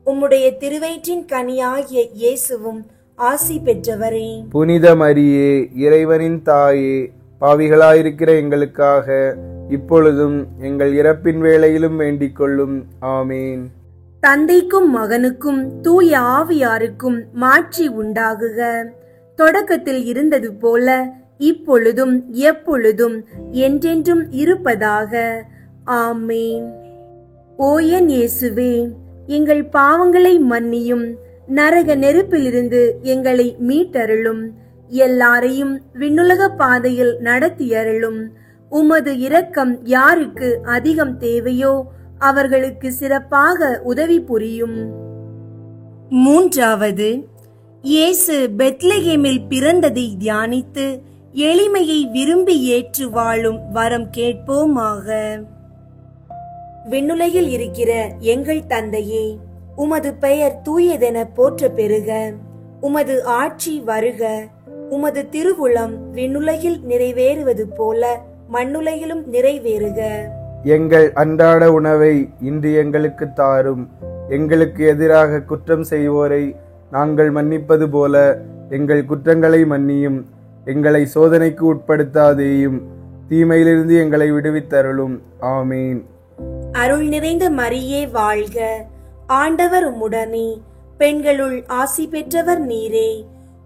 உம்முடைய திருவயிற்றின் கனியாகிய இயேசுவும் ஆசி பெற்றவரே. புனித மரியே, இறைவனின் தாயே, பாவிகளாயிருக்கிற எங்களுக்காக இப்பொழுதும் எங்கள் இறப்பின் வேளையிலும் வேண்டிக் கொள்ளும். ஆமீன். தந்தைக்கும் மகனுக்கும் தூய ஆவியாருக்கும் மாட்சி உண்டாகுக. தொடக்கத்தில் இருந்தது போல இப்பொழுதும் எப்பொழுதும் என்றென்றும் இருப்பதாக. ஆமீன். ஓ என் இயேசுவே, எங்கள் பாவங்களை மன்னியும், நரக நெருப்பிலிருந்து எங்களை மீட்டருளும், எல்லாரையும் விண்ணுலக பாதையில் நடத்தியருளும். உமது இரக்கம் யாருக்கு அதிகம் தேவையோ அவர்களுக்கு சிறப்பாக உதவி புரியும். மூன்றாவது, இயேசு பெத்லகேமில் பிறந்ததை தியானித்து எளிமையை விரும்பி ஏற்று வாழும் வரம் கேட்போமாக. விண்ணுலகில் இருக்கிற எங்கள் தந்தையே, உமது பெயர் தூயதென போற்ற பெறுக. உமது ஆட்சி வருக. உமது திருவுளம் விண்ணுலகில் நிறைவேறுவது போல மண்ணுலகிலும் நிறைவேறுக. எங்கள் அன்றாட உணவை இன்று எங்களுக்கு தாரும். எங்களுக்கு எதிராக குற்றம் செய்வோரை நாங்கள் மன்னிப்பது போல எங்கள் குற்றங்களை மன்னியும். எங்களை சோதனைக்கு உட்படுத்தாதேயும், தீமையிலிருந்து எங்களை விடுவித்தருளும். ஆமீன். அருள் நிறைந்த மரியே வாழ்க. ஆண்டவர் உம்முடனே, பெண்களுள் ஆசி பெற்றவர் நீரே.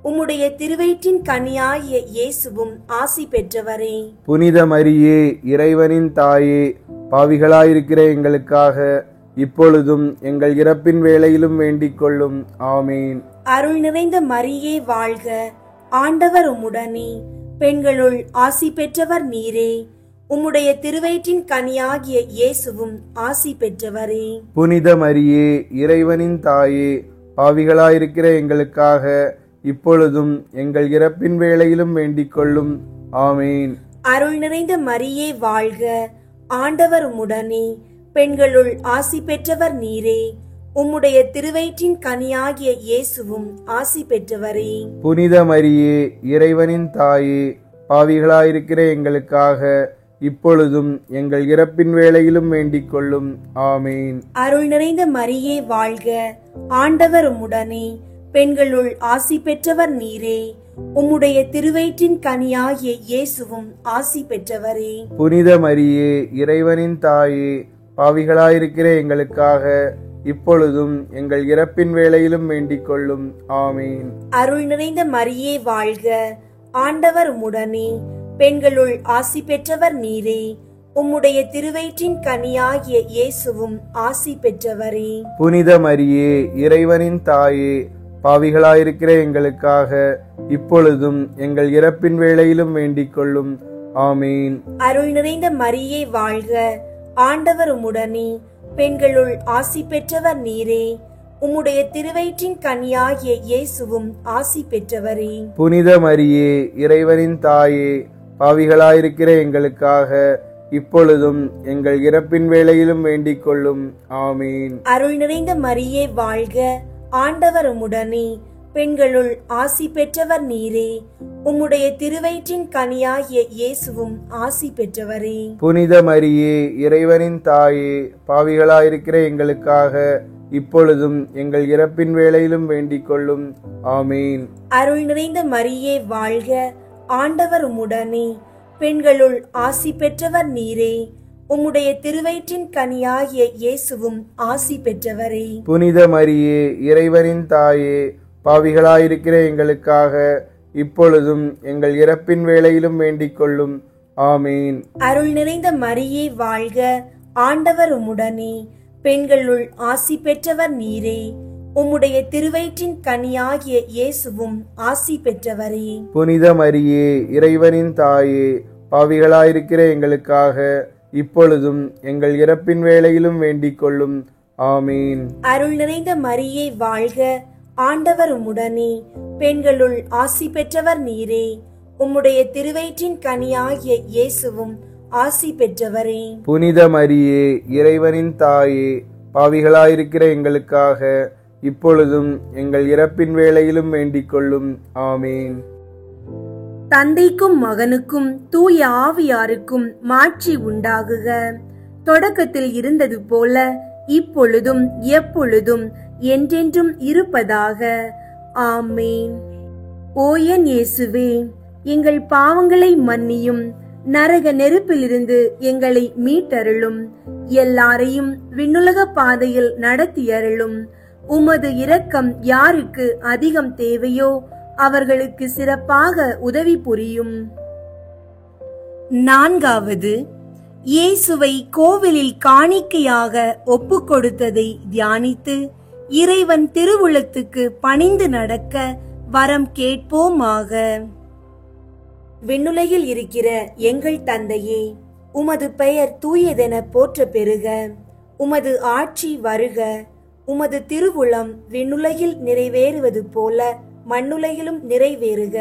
உம்முடைய திருவயிற்றின் கனியாகிய இயேசுவும் ஆசி பெற்றவரே. புனித மரியே, இறைவனின் தாயே, பாவிகளாயிருக்கிற எங்களுக்காக இப்பொழுதும் எங்கள் இறப்பின் வேளையிலும் வேண்டிக் கொள்ளும். ஆமீன். அருள் நிறைந்த மரியே வாழ்க. ஆண்டவர் உம்முடனே, பெண்களுள் ஆசி பெற்றவர் நீரே. உம்முடைய திருவயிற்றின் கனியாகிய இயேசுவும் ஆசி பெற்றவரே. புனித மரியே, இறைவனின் தாயே, பாவிகளாயிருக்கிற எங்களுக்காக இப்பொழுதும் எங்கள் இறப்பின் வேளையிலும் வேண்டிக் கொள்ளும். ஆமீன். அருள் நிறைந்த மரியே வாழ்க. ஆண்டவர் உம்முடனே, பெண்களுள் ஆசி பெற்றவர் நீரே. உம்முடைய திருவயிற்றின் கனியாகிய இயேசுவும் ஆசி பெற்றவரே. புனித மரியே, இறைவனின் தாயே, பாவிகளாயிருக்கிற எங்களுக்காக இப்பொழுதும் எங்கள் இறப்பின் வேளையிலும் வேண்டிக் கொள்ளும். ஆமீன். அருள் நிறைந்த மரியே வாழ்க. ஆண்டவர் உம்முடனே, பெண்களுள் ஆசி பெற்றவர் நீரே. உம்முடைய திருவயிற்றின் கனியாகிய இயேசுவும் ஆசி பெற்றவரே. புனித மரியே, இறைவனின் தாயே, பாவிகளாயிருக்கிற எங்களுக்காக இப்பொழுதும் எங்கள் இறப்பின் வேளையிலும் வேண்டிக் கொள்ளும். ஆமீன். அருள் நிறைந்த மரியே வாழ்க. ஆண்டவர் உம்முடனே, பெண்களுள் ஆசி பெற்றவர் நீரே. உம்முடைய திருவயிற்றின் கனியாகிய இயேசுவும் ஆசி பெற்றவரே. புனித மரியே, இறைவனின் தாயே, பாவிகளாயிருக்கிற எங்களுக்காக இப்பொழுதும் எங்கள் இறப்பின் வேளையிலும் வேண்டிக் கொள்ளும். ஆமீன். அருள் நிறைந்த மரியே வாழ்க. ஆண்டவர் உம்முடனே, பெண்களுள் ஆசி பெற்றவர் நீரே. உம்முடைய திருவயிற்றின் கனியாகிய இயேசுவும் ஆசி பெற்றவரே. புனித மரியே, இறைவனின் தாயே, பாவிகளாயிருக்கிற எங்களுக்காக இப்பொழுதும் எங்கள் இறப்பின் வேளையிலும் வேண்டிக் கொள்ளும். ஆமீன். அருள் நிறைந்த மரியே வாழ்க. ஆண்டவர் உம்முடனே, பெண்களுள் ஆசி பெற்றவர் நீரே. உம்முடைய திருவயிற்றின் கனியாகிய இயேசுவும் ஆசி பெற்றவரே. புனித மரியே, இறைவனின் தாயே, பாவிகளாயிருக்கிற எங்களுக்காக இப்பொழுதும் எங்கள் இறப்பின் வேளையிலும் வேண்டிக் கொள்ளும். ஆமீன். அருள் நிறைந்த மரியே வாழ்க. ஆண்டவர் உம்முடனே, பெண்களுள் ஆசி பெற்றவர் நீரே. உம்முடைய திருவயிற்றின் கனியாகிய இயேசுவும் ஆசி பெற்றவரே. புனித மரியே, இறைவனின் தாயே, பாவிகளாயிருக்கிற எங்களுக்காக இப்பொழுதும் எங்கள் இறப்பின் வேளையிலும் வேண்டிக் கொள்ளும். ஆமீன். அருள் நிறைந்த மரியே வாழ்க. ஆண்டவர் உம்முடனே, பெண்களுள் ஆசி பெற்றவர் நீரே. உம்முடைய திருவயிற்றின் கனியாகிய இயேசுவும் ஆசி பெற்றவரே. புனித மரியே, இறைவனின் தாயே, பாவிகளாயிருக்கிற எங்களுக்காக இப்பொழுதும் எங்கள் இறப்பின் வேளையிலும் வேண்டிக் கொள்ளும். ஆமீன். அருள் நிறைந்த மரியே வாழ்க. ஆண்டவர் உம்முடனே, பெண்களுள் ஆசி பெற்றவர் நீரே. உம்முடைய திருவயிற்றின் கனியாகிய இயேசுவும் ஆசி பெற்றவரே. புனித மரியே, இறைவனின் தாயே, பாவிகளாயிருக்கிற எங்களுக்காக இப்பொழுதும் எங்கள் இறப்பின் வேளையிலும் வேண்டிக் கொள்ளும். ஆமீன். தந்தைக்கும் மகனுக்கும் தூய ஆவியாருக்கும் மாட்சி உண்டாகுக. தொடக்கத்தில் இருந்தது போல இப்பொழுதும் எப்பொழுதும் என்றென்றும் இருப்பதாக. ஆமேன். ஓ என் இயேசுவே, எங்கள் பாவங்களை மன்னியும், நரக நெருப்பிலிருந்து எங்களை மீட்டருளும், எல்லாரையும் விண்ணுலக பாதையில் நடத்தியருளும். உமது இரக்கம் யாருக்கு அதிகம் தேவையோ அவர்களுக்கு சிறப்பாக உதவி புரியும். நான்காவது, இயேசுவை கோவிலில் காணிக்கையாக ஒப்பு கொடுத்ததை தியானித்து இறைவன் திருவுளத்துக்கு பணிந்து நடக்க வரம் கேட்போமாக. விண்ணுலகில் இருக்கிற எங்கள் தந்தையே, உமது பெயர் தூயதென போற்ற பெறுக. உமது ஆட்சி வருக. உமது திருவுளம் விண்ணுலகில் நிறைவேறுவது போல மண்ணுலகிலும் நிறைவேறுக.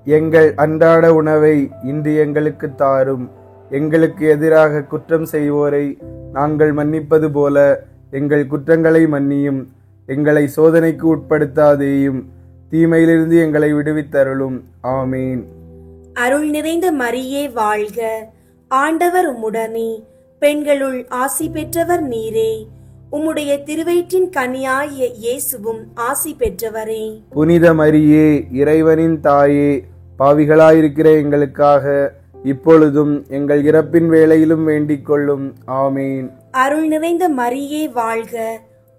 எங்கள் அன்றாட உணவை இன்று எங்களுக்கு தாரும். எங்களுக்கு எதிராக குற்றம் செய்வோரை நாங்கள் மன்னிப்பது போல எங்கள் குற்றங்களை மன்னியும். எங்களை சோதனைக்கு உட்படுத்தாதேயும், தீமையிலிருந்து எங்களை விடுவித்தருளும். ஆமீன். அருள் நிறைந்த மரியே வாழ்க. ஆண்டவர் உம்முடனே, பெண்களுள் ஆசி பெற்றவர் நீரே. உம்முடைய திருவயிற்றின் கனியாகிய இயேசுவும் ஆசி பெற்றவரே. புனித மரியே, இறைவனின் தாயே, பாவிகளாயிருக்கிற எங்களுக்காக இப்பொழுதும் எங்கள் இறப்பின் வேளையிலும் வேண்டிக் கொள்ளும். ஆமீன். அருள் நிறைந்த மரியே வாழ்க.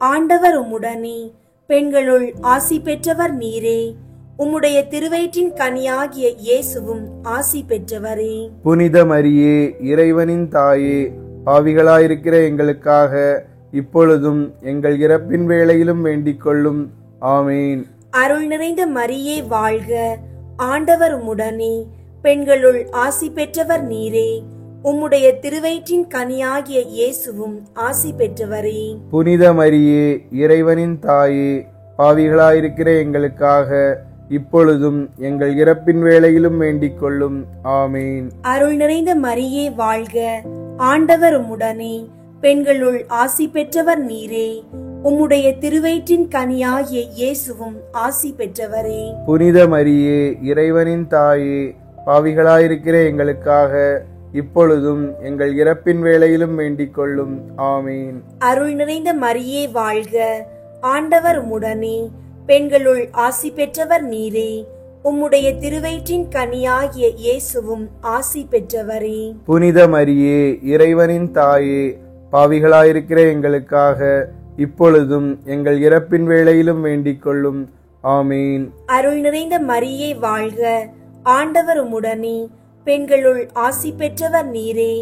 ஆண்டவர் உம்முடனே, பெண்களுள் ஆசி பெற்றவர் நீரே. உம்முடைய திருவயிற்றின் கனியாகிய இயேசுவும் ஆசி பெற்றவரே. புனித மரியே, இறைவனின் தாயே, பாவிகளாயிருக்கிற எங்களுக்காக இப்பொழுதும் எங்கள் இறப்பின் வேளையிலும் வேண்டிக் கொள்ளும். ஆமீன். அருள் நிறைந்த மரியே வாழ்க. ஆண்டவர் உம்முடனே, பெண்களுள் ஆசி பெற்றவர் நீரே. உம்முடைய திருவயிற்றின் கனியாகிய இயேசுவும் ஆசி பெற்றவரே. புனித மரியே, இறைவனின் தாயே, பாவிகளாயிருக்கிற எங்களுக்காக இப்பொழுதும் எங்கள் இறப்பின் வேளையிலும் வேண்டிக் கொள்ளும். ஆமீன். அருள் நிறைந்த மரியே வாழ்க. ஆண்டவர் உம்முடனே, பெண்களுள் ஆசி பெற்றவர் நீரே. உம்முடைய திருவயிற்றின் கனியாகிய இயேசுவும் ஆசி பெற்றவரே. புனித மரியே, இறைவனின் தாயே, பாவிகளாயிருக்கிற எங்களுக்காக இப்பொழுதும் எங்கள் இறப்பின் வேளையிலும் வேண்டிக் கொள்ளும். ஆமீன். அருள் நிறைந்த மரியே வாழ்க. ஆண்டவர் உம்முடனே, பெண்களுள் ஆசி பெற்றவர் நீரே. உம்முடைய திருவயிற்றின் கனியாகிய இயேசுவும் ஆசி பெற்றவரே. புனித மரியே, இறைவனின் தாயே, பாவிகளாயிருக்கிற எங்களுக்காக இப்பொழுதும் எங்கள் இறப்பின் வேளையிலும் வேண்டிக் கொள்ளும். ஆமீன். அருள் நிறைந்த மரியே வாழ்க. ஆண்டவர் உம்முடனே, பெண்களுள் ஆசி பெற்றவர் நீரே.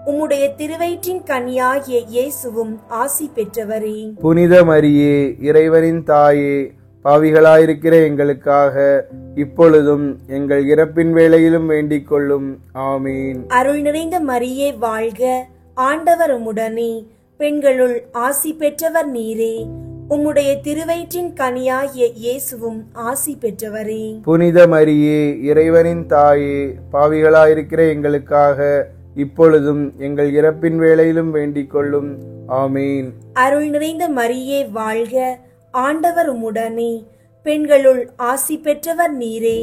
உம்முடைய திருவயிற்றின் கனியாகிய இயேசுவும் ஆசி பெற்றவரே. புனித மரியே, இறைவனின் தாயே, பாவிகளாயிருக்கிற எங்களுக்காக இப்பொழுதும் எங்கள் இறப்பின் வேளையிலும் வேண்டிக் கொள்ளும். ஆமீன். அருள் நிறைந்த மரியே வாழ்க. ஆண்டவர் உம்முடனே, பெண்களுள் ஆசி பெற்றவர் நீரே. உம்முடைய திருவயிற்றின் கனியாகிய இயேசுவும் ஆசி பெற்றவரே. புனித மரியே, இறைவனின் தாயே, பாவிகளாயிருக்கிற எங்களுக்காக இப்பொழுதும் எங்கள் இறப்பின் வேளையிலும் வேண்டிக் கொள்ளும். ஆமீன். அருள் நிறைந்த மரியே வாழ்க. ஆண்டவர் உம்முடனே, பெண்களுள் ஆசி பெற்றவர் நீரே.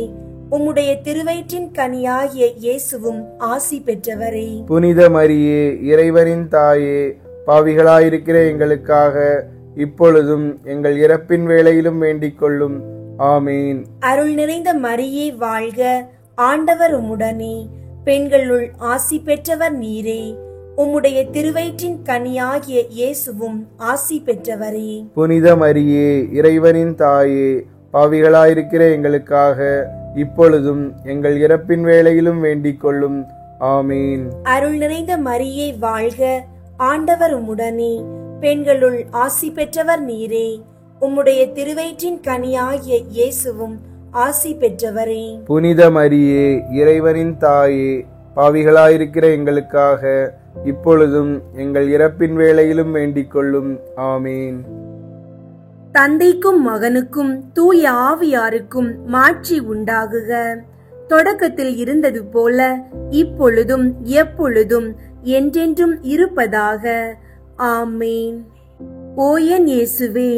உம்முடைய திருவயிற்றின் கனியாகிய இயேசுவும் ஆசி பெற்றவரே. புனித மரியே, இறைவனின் தாயே, பாவிகளாயிருக்கிற எங்களுக்காக இப்பொழுதும் எங்கள் இறப்பின் வேளையிலும் வேண்டிக் கொள்ளும். ஆமீன். அருள் நிறைந்த மரியே வாழ்க. ஆண்டவர் உம்முடனே, பெண்களுள் ஆசி பெற்றவர் நீரே. உம்முடைய திருவயிற்றின் கனியாகிய இயேசுவும் ஆசி பெற்றவரே. புனித மரியே, இறைவனின் தாயே, பாவிகளாயிருக்கிற எங்களுக்காக இப்பொழுதும் எங்கள் இறப்பின் வேளையிலும் வேண்டிக் கொள்ளும். ஆமீன். அருள் நிறைந்த மரியே வாழ்க. ஆண்டவர் உம்முடனே, பெண்களுள் ஆசி பெற்றவர் நீரே. உம்முடைய திருவயிற்றின் கனியாகிய இயேசுவும் ஆசி பெற்றவரே. புனித மரியே, இறைவனின் தாயே, பாவிகளாயிருக்கிற எங்களுக்காக இப்பொழுதும் எங்கள் இறப்பின் வேளையிலும் வேண்டிக் கொள்ளும். ஆமீன். தந்தைக்கும் மகனுக்கும் தூய ஆவியாருக்கும் மாட்சி உண்டாகுக. தொடக்கத்தில் இருந்தது போல இப்பொழுதும் எப்பொழுதும் என்றென்றும் இருப்பதாக. ஆமேன். ஓ என் இயேசுவே,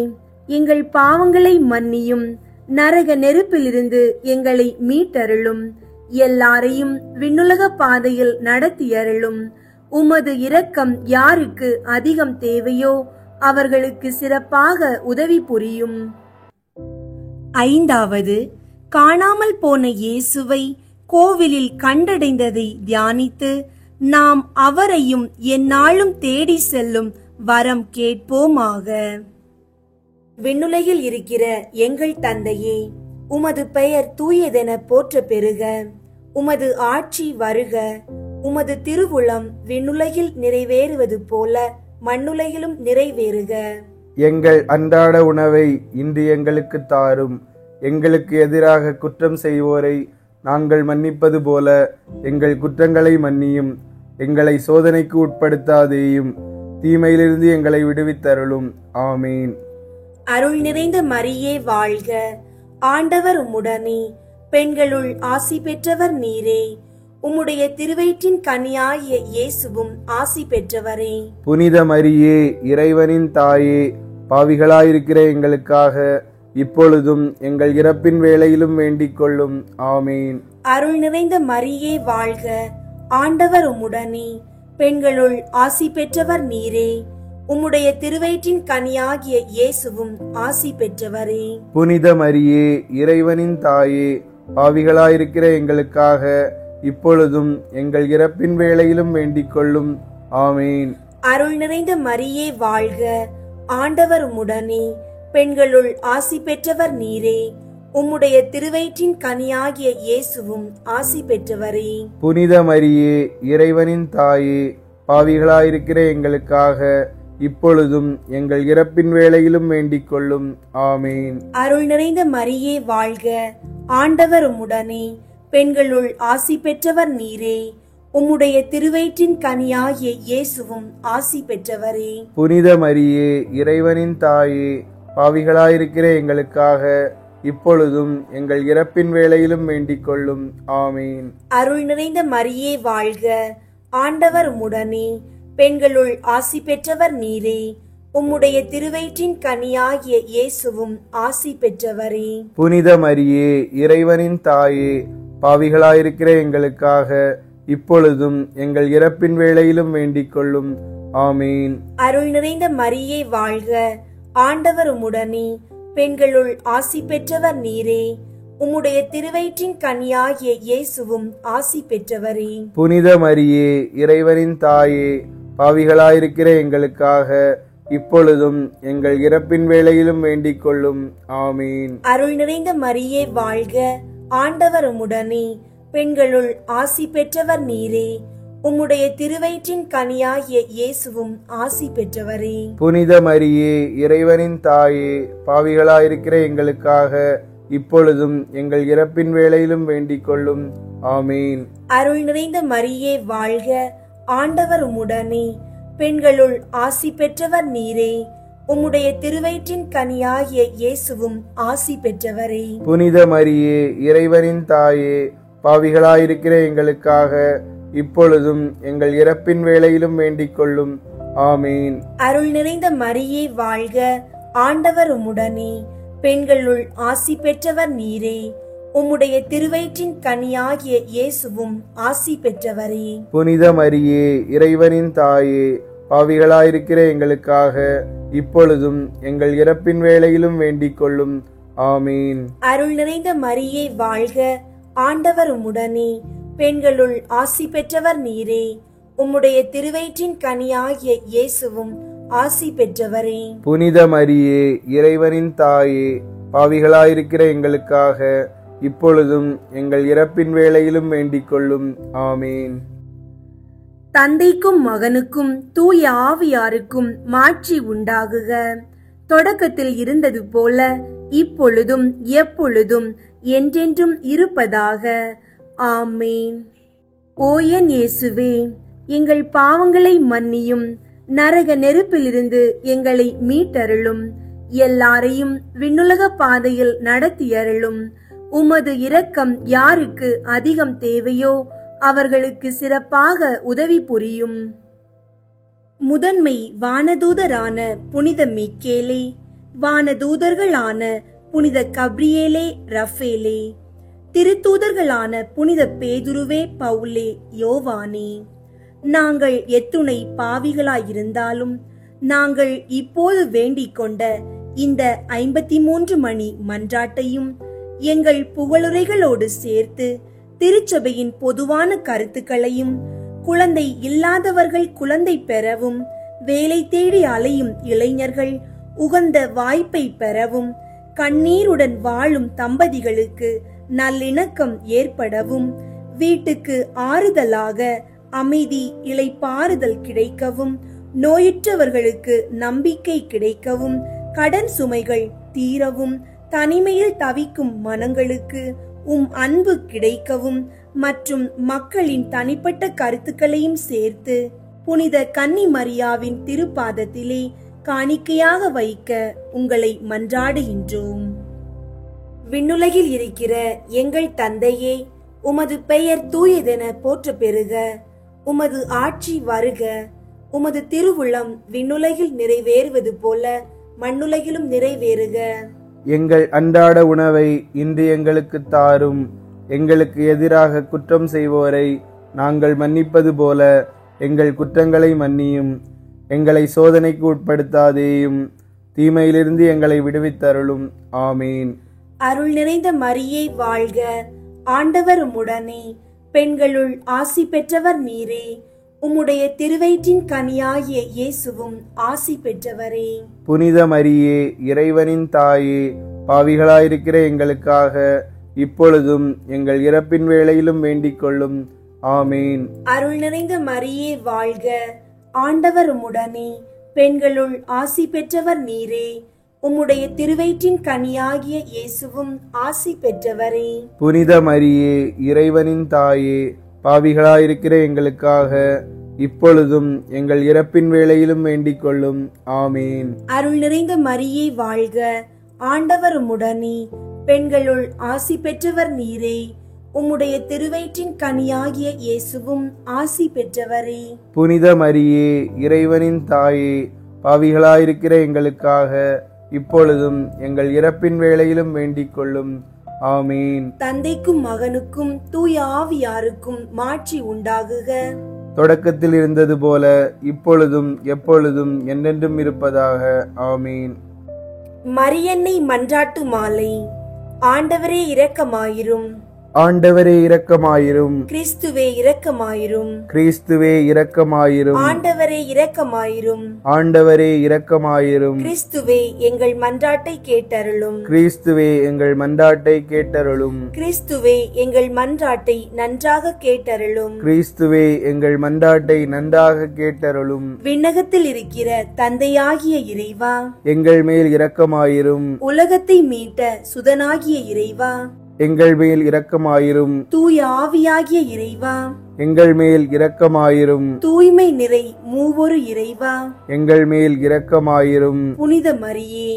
எங்கள் பாவங்களை மன்னியும், நரக நெருப்பிலிருந்து எங்களை மீட்டருளும், எல்லாரையும் விண்ணுலக பாதையில் நடத்தியருளும். உமது இரக்கம் யாருக்கு அதிகம் தேவையோ அவர்களுக்கு சிறப்பாக உதவி புரியும். ஐந்தாவது, காணாமல் போன இயேசுவை கோவிலில் கண்டடைந்ததை தியானித்து நாம் அவரையும் எந்நாளும் தேடி செல்லும் வரம் கேட்போமாக. விண்ணுலகில் இருக்கிற எங்கள் தந்தையே, உமது பெயர் தூயதென போற்ற பெறுக. உமது ஆட்சி வருக. உமது திருவுளம் விண்ணுலகில் நிறைவேறுவது போல மண்ணுலகிலும் நிறைவேறுக. எங்கள் அன்றாட உணவை இன்று எங்களுக்கு தாரும். எங்களுக்கு எதிராக குற்றம் செய்வோரை நாங்கள் மன்னிப்பது போல எங்கள் குற்றங்களை மன்னியும். எங்களை சோதனைக்கு உட்படுத்தாதேயும், தீமையிலிருந்து எங்களை விடுவித்தருளும். ஆமீன். அருள் நிறைந்த மரியே வாழ்க. ஆண்டவர் உம்முடனே, பெண்களுள் ஆசி பெற்றவர் நீரே. உம்முடைய திருவயிற்றின் கனியாகிய இயேசுவும் ஆசி பெற்றவரே. புனித மரியே, இறைவனின் தாயே, பாவிகளாயிருக்கிற எங்களுக்காக இப்பொழுதும் எங்கள் இறப்பின் வேளையிலும் வேண்டிக் கொள்ளும். ஆமீன். அருள் நிறைந்த மரியே வாழ்க. ஆண்டவர் உம்முடனே, பெண்களுள் ஆசி பெற்றவர் நீரே. உம்முடைய திருவயிற்றின் கனியாகிய இயேசுவும் ஆசி பெற்றவரே. புனித மரியே, இறைவனின் தாயே, பாவிகளாயிருக்கிற எங்களுக்காக இப்பொழுதும் எங்கள் இறப்பின் வேளையிலும் வேண்டிக் கொள்ளும். ஆமீன். அருள் நிறைந்த மரியே வாழ்க. ஆண்டவர் உம்முடனே, பெண்களுள் ஆசி பெற்றவர் நீரே. உம்முடைய திருவயிற்றின் கனியாகிய இயேசுவும் ஆசி பெற்றவரே. புனித மரியே, இறைவனின் தாயே, பாவிகளாயிருக்கிற எங்களுக்காக இப்பொழுதும் எங்கள் இறப்பின் வேளையிலும் வேண்டிக் கொள்ளும். ஆமீன். அருள் நிறைந்த மரியே வாழ்க. ஆண்டவர் உம்முடனே, பெண்களுள் ஆசி பெற்றவர் நீரே. உம்முடைய திருவயிற்றின் கனியாகிய இயேசுவும் ஆசி பெற்றவரே. புனித மரியே, இறைவனின் தாயே, பாவிகளாயிருக்கிற எங்களுக்காக இப்பொழுதும் எங்கள் இறப்பின் வேளையிலும் வேண்டிக் கொள்ளும். ஆமீன். அருள் நிறைந்த மரியே வாழ்க. ஆண்டவர் உம்முடனே, பெண்களுள் ஆசி பெற்றவர் நீரே. உம்முடைய திருவயிற்றின் கனியாகிய இயேசுவும் ஆசி பெற்றவரே. புனித மரியே, இறைவனின் தாயே, பாவிகளாயிருக்கிற எங்களுக்காக இப்பொழுதும் எங்கள் இறப்பின் வேளையிலும் வேண்டிக் கொள்ளும். ஆமீன். அருள் நிறைந்த மரியே வாழ்க. ஆண்டவர் உம்முடனே, பெண்களுள் ஆசி பெற்றவர் நீரே. உம்முடைய திருவயிற்றின் கனியாகிய இயேசுவும் ஆசி பெற்றவரே. புனித மரியே, இறைவனின் தாயே, பாவிகளாயிருக்கிற எங்களுக்காக இப்பொழுதும் எங்கள் இறப்பின் வேளையிலும் வேண்டிக் கொள்ளும். ஆமீன். அருள் நிறைந்த மரியே வாழ்க. ஆண்டவர் உம்முடனே, பெண்களுள் ஆசி பெற்றவர் நீரே. உம்முடைய திருவயிற்றின் கனியாகிய இயேசுவும் ஆசி பெற்றவரே. புனித மரியே, இறைவனின் தாயே, பாவிகளாயிருக்கிற எங்களுக்காக இப்பொழுதும் எங்கள் இறப்பின் வேளையிலும் வேண்டிக் கொள்ளும். ஆமீன். அருள் நிறைந்த மரியே வாழ்க. ஆண்டவர் உம்முடனே, பெண்களுள் ஆசி பெற்றவர் நீரே. உம்முடைய திருவயிற்றின் கனியாகிய இயேசுவும் ஆசி பெற்றவரே. புனித மரியே, இறைவனின் தாயே, பாவிகளாயிருக்கிற எங்களுக்காக இப்பொழுதும் எங்கள் இறப்பின் வேளையிலும் வேண்டிக் கொள்ளும். ஆமீன். அருள் நிறைந்த மரியே வாழ்க. ஆண்டவர் உம்முடனே, பெண்களுள் ஆசி பெற்றவர் நீரே. உம்முடைய திருவயிற்றின் கனியாகிய இயேசுவும் ஆசி பெற்றவரே. புனித மரியே, இறைவனின் தாயே, பாவிகளாயிருக்கிற எங்களுக்காக இப்பொழுதும் எங்கள் இறப்பின் வேளையிலும் வேண்டிக் கொள்ளும். ஆமீன். அருள் நிறைந்த மரியே வாழ்க. ஆண்டவர் உம்முடனே, பெண்களுள் ஆசி பெற்றவர் நீரே. உம்முடைய திருவயிற்றின் கனியாகிய இயேசுவும் ஆசி பெற்றவரே. புனித மரியே, இறைவனின் தாயே, பாவிகளாயிருக்கிற எங்களுக்காக இப்பொழுதும் எங்கள் இறப்பின் வேளையிலும் வேண்டிக் கொள்ளும். ஆமீன். தந்தைக்கும் மகனுக்கும் தூய ஆவியாருக்கும் மாட்சி உண்டாகுக. தொடக்கத்தில் இருந்தது போல இப்பொழுதும் எப்பொழுதும் என்றென்றும் இருப்பதாக. ஆமேன். ஓ என் இயேசுவே, எங்கள் பாவங்களை மன்னியும். நரக நெருப்பிலிருந்து எங்களை மீட்டருளும். எல்லாரையும் விண்ணுலக பாதையில் நடத்தியருளும். உமது இரக்கம் யாருக்கு அதிகம் தேவையோ அவர்களுக்கு சிறப்பாக உதவி புரியும். முதன்மை வானதூதரான புனித மிக்கேலே, வானதூதர்களான புனித கப்ரியேலே, ரஃபேலே, திருத்தூதர்களான புனித பேதுருவே, பவுலே, யோவானே, நாங்கள் எத்துணை பாவிகளாயிருந்தாலும் நாங்கள் இப்போது வேண்டிக் கொண்ட இந்த 53 மணி மன்றாட்டையும் எங்கள் புகழுரைகளோடு சேர்த்து திருச்சபையின் பொதுவான கருத்துக்களையும், குழந்தை இல்லாதவர்கள் குழந்தை பெறவும், வேலை தேடி அலையும் இளைஞர்கள் உகந்த வாய்ப்பை பெறவும், கண்ணீருடன் வாழும் தம்பதிகளுக்கு நல்லிணக்கம் ஏற்படவும், வீட்டுக்கு ஆறுதலாக அமைதி இளைப்பாறுதல் கிடைக்கவும், நோயுற்றவர்களுக்கு நம்பிக்கை கிடைக்கவும், கடன் சுமைகள் தீரவும், தனிமையில் தவிக்கும் மனங்களுக்கு அன்பு கிடைக்கவும் மற்றும் மக்களின் தனிப்பட்ட கருத்துக்களையும் சேர்த்து புனித கன்னி மரியாவின் திருப்பாதத்திலே காணிக்கையாக வைக்க உங்களை மன்றாடுகின்றோம். விண்ணுலகில் இருக்கிற எங்கள் தந்தையே, உமது பெயர் தூயதென போற்ற பெறுக. உமது ஆட்சி வருக. உமது திருவுளம் விண்ணுலகில் நிறைவேறுவது போல மண்ணுலகிலும் நிறைவேறுக. எங்கள் அன்றாட உணவை இன்று எங்களுக்கு தாரும். எங்களுக்கு எதிராக குற்றம் செய்வோரை நாங்கள் மன்னிப்பது போல எங்கள் குற்றங்களை மன்னியும். எங்களை சோதனைக்கு உட்படுத்தாதேயும், தீமையிலிருந்து எங்களை விடுவித்தருளும். ஆமீன். அருள் நிறைந்த மரியே வாழ்க. ஆண்டவர் உம்முடனே, பெண்களுள் ஆசி பெற்றவர் நீரே. உம்முடைய திருவயிற்றின் கனியாகிய இயேசுவும் ஆசி பெற்றவரே. புனித மரியே, இறைவனின் தாயே, பாவிகளாயிருக்கிற எங்களுக்காக இப்பொழுதும் எங்கள் இறப்பின் வேளையிலும் வேண்டிக் கொள்ளும். ஆமீன். அருள் நிறைந்த மரியே வாழ்க. ஆண்டவர் உம்முடனே, பெண்களுள் ஆசி பெற்றவர் நீரே. உம்முடைய திருவயிற்றின் கனியாகிய இயேசுவும் ஆசி பெற்றவரே. புனித மரியே, இறைவனின் தாயே, பாவிகளாயிருக்கிற எங்களுக்காக இப்பொழுதும் எங்கள் இறப்பின் வேளையிலும் வேண்டிக் கொள்ளும். ஆமீன். அருள் நிறைந்த மரியே வாழ்க. ஆண்டவர் உம்முடனே, பெண்களுள் ஆசி பெற்றவர் நீரே. உம்முடைய திருவயிற்றின் கனியாகிய இயேசுவும் ஆசி பெற்றவரே. புனித மரியே, இறைவனின் தாயே, பாவிகளாயிருக்கிற எங்களுக்காக இப்பொழுதும் எங்கள் இறப்பின் வேளையிலும் வேண்டிக் கொள்ளும். ஆமீன். தந்தைக்கும் மகனுக்கும் தூய ஆவியாருக்கும் மாட்சி உண்டாகுக. தொடக்கத்தில் இருந்தது போல இப்பொழுதும் எப்பொழுதும் என்றென்றும் இருப்பதாக. ஆமீன். மரியன்னை மன்றாட்டு மாலை. ஆண்டவரே இரக்கமாயிரும். ஆண்டவரே இரக்கமாயிரும். கிறிஸ்துவே இரக்கமாயிரும். கிறிஸ்துவே இரக்கமாயிரும். ஆண்டவரே இரக்கமாயிரும். ஆண்டவரே இரக்கமாயிரும். கிறிஸ்துவே எங்கள் மன்றாட்டை கேட்டருளும். கிறிஸ்துவே எங்கள் மன்றாட்டை கேட்டருளும். கிறிஸ்துவே எங்கள் மன்றாட்டை நன்றாக கேட்டருளும். கிறிஸ்துவே எங்கள் மன்றாட்டை நன்றாக கேட்டருளும். விண்ணகத்தில் இருக்கிற தந்தையாகிய இறைவா, எங்கள் மேல் இரக்கமாயிரும். உலகத்தை மீட்ட சுதனாகிய இறைவா, எங்கள் மேல் இரக்கமாயிரும். தூய ஆவியாகிய இறைவா, எங்கள் மேல் இரக்கமாயிரும். தூய்மை நிறை மூவொரு இறைவா, எங்கள் மேல் இரக்கமாயிரும். புனித மரியே,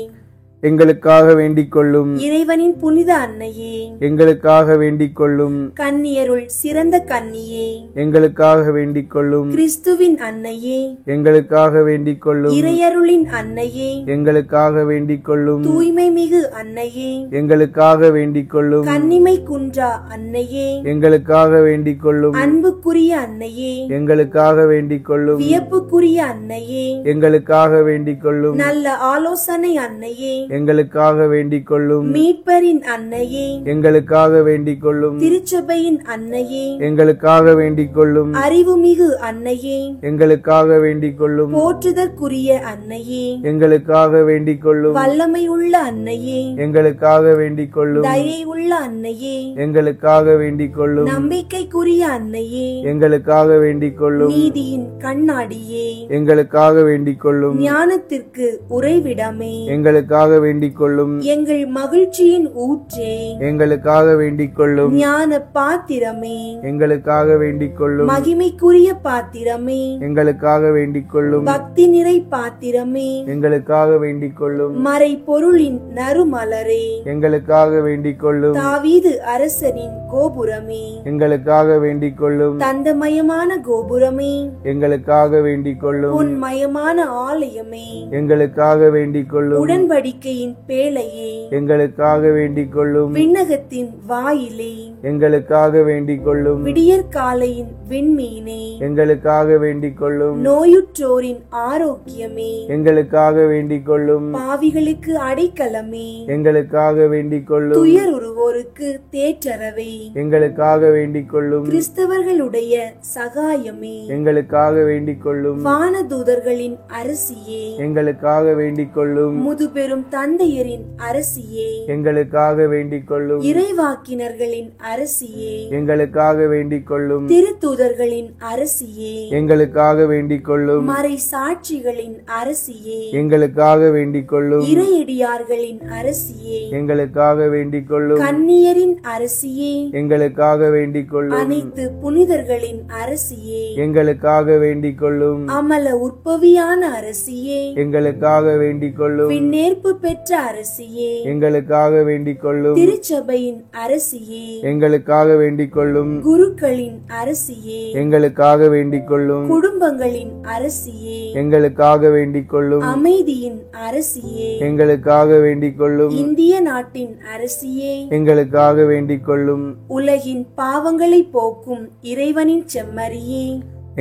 எங்களுக்காக வேண்டிக் கொள்ளும். இறைவனின் புனித அன்னையே, எங்களுக்காக வேண்டிக் கொள்ளும். கன்னியருள் சிறந்த கன்னியே, எங்களுக்காக வேண்டிக் கொள்ளும். கிறிஸ்துவின் அன்னையே, எங்களுக்காக வேண்டிக் கொள்ளும். இறையருளின் அன்னையே, எங்களுக்காக வேண்டிக் கொள்ளும். தூய்மை மிகு அன்னையே, எங்களுக்காக வேண்டிக் கொள்ளும். கன்னிமை குன்றா அன்னையே, எங்களுக்காக வேண்டிக் கொள்ளும். அன்புக்குரிய அன்னையே, எங்களுக்காக வேண்டிக் கொள்ளும். வியப்புக்குரிய அன்னையே, எங்களுக்காக வேண்டிக் கொள்ளும். நல்ல ஆலோசனை அன்னையே, எங்களுக்காக வேண்டிக் கொள்ளும். மீட்பரின் அன்னையே, எங்களுக்காக வேண்டிக் கொள்ளும். திருச்சபையின் அன்னையே, எங்களுக்காக வேண்டிக் கொள்ளும். அறிவுமிகு அன்னையே, எங்களுக்காக வேண்டிக் கொள்ளும். போற்றுதற்குரிய அன்னையே, எங்களுக்காக வேண்டிக் கொள்ளும். வல்லமை உள்ள அன்னையே, எங்களுக்காக வேண்டிக் கொள்ளும். தயை உள்ள அன்னையே, எங்களுக்காக வேண்டிக் கொள்ளும். நம்பிக்கைக்குரிய அன்னையே, எங்களுக்காக வேண்டிக் கொள்ளும். நீதியின் கண்ணாடியே, எங்களுக்காக வேண்டிக் கொள்ளும். ஞானத்திற்கு உறைவிடமே, எங்களுக்காக வேண்டிக் கொள்ளும். எங்கள் மகிழ்ச்சியின் ஊற்றே, எங்களுக்காக வேண்டிக் கொள்ளும். ஞான பாத்திரமே, எங்களுக்காக வேண்டிக் கொள்ளும். மகிமைக்குரிய பாத்திரமே, எங்களுக்காக வேண்டிக் கொள்ளும். பக்தி நிறை பாத்திரமே, எங்களுக்காக வேண்டிக் கொள்ளும். மறை பொருளின் நறுமலரே, எங்களுக்காக வேண்டிக் கொள்ளும். தாவீது அரசனின் கோபுரமே, எங்களுக்காக வேண்டிக் கொள்ளும். தந்தமயமான கோபுரமே, எங்களுக்காக வேண்டிக் கொள்ளும். உன்மயமான ஆலயமே, எங்களுக்காக வேண்டிக் கொள்ளும். உடன்படிக்கை நம்பிக்கையின் பேழையே, எங்களுக்காக வேண்டிக் கொள்ளும். விண்ணகத்தின் வாயிலே, எங்களுக்காக வேண்டிக் கொள்ளும். விடியற்காலையின் விண்மீனே, எங்களுக்காக வேண்டிக் கொள்ளும். நோயுற்றோரின் ஆரோக்கியமே, எங்களுக்காக வேண்டிக் கொள்ளும். பாவிகளுக்கு அடைக்கலமே, எங்களுக்காக வேண்டிக் கொள்ளும். துயருவோருக்கு தேற்றரவே, எங்களுக்காக வேண்டிக் கொள்ளும். கிறிஸ்தவர்களுடைய சகாயமே, எங்களுக்காக வேண்டிக் கொள்ளும். வானதூதர்களின் அரசியே, எங்களுக்காக வேண்டிக் கொள்ளும். முதுபெரும் தந்தையரின் அரசியே, எங்களுக்காக வேண்டிக் கொள்ளும். இறைவாக்கினர்களின் அரசியே, எங்களுக்காக வேண்டிக் கொள்ளும். திருத்தூதர்களின் அரசியே, எங்களுக்காக வேண்டிக் கொள்ளும். மறை சாட்சிகளின் அரசியே, எங்களுக்காக வேண்டிக் கொள்ளும். இறையடியார்களின் அரசியே, எங்களுக்காக வேண்டிக் கொள்ளும். கன்னியரின் அரசியே, எங்களுக்காக வேண்டிக் கொள்ளும். அனைத்து புனிதர்களின் அரசியே, எங்களுக்காக வேண்டிக் கொள்ளும். அமல உற்பவியான அரசியே, எங்களுக்காக வேண்டிக் கொள்ளும். விண்ணேற்பு பெற்ற அரசியே, எங்களுக்காக வேண்டிக் கொள்ளும். திருச்சபையின் அரசியே, எங்களுக்காக வேண்டிக் கொள்ளும். குருக்களின் அரசியே, எங்களுக்காக வேண்டிக் கொள்ளும். குடும்பங்களின் அரசியே, எங்களுக்காக வேண்டிக் கொள்ளும். அமைதியின் அரசியே, எங்களுக்காக வேண்டிக் கொள்ளும். இந்திய நாட்டின் அரசியே, எங்களுக்காக வேண்டிக் கொள்ளும். உலகின் பாவங்களை போக்கும் இறைவனின் செம்மறியே,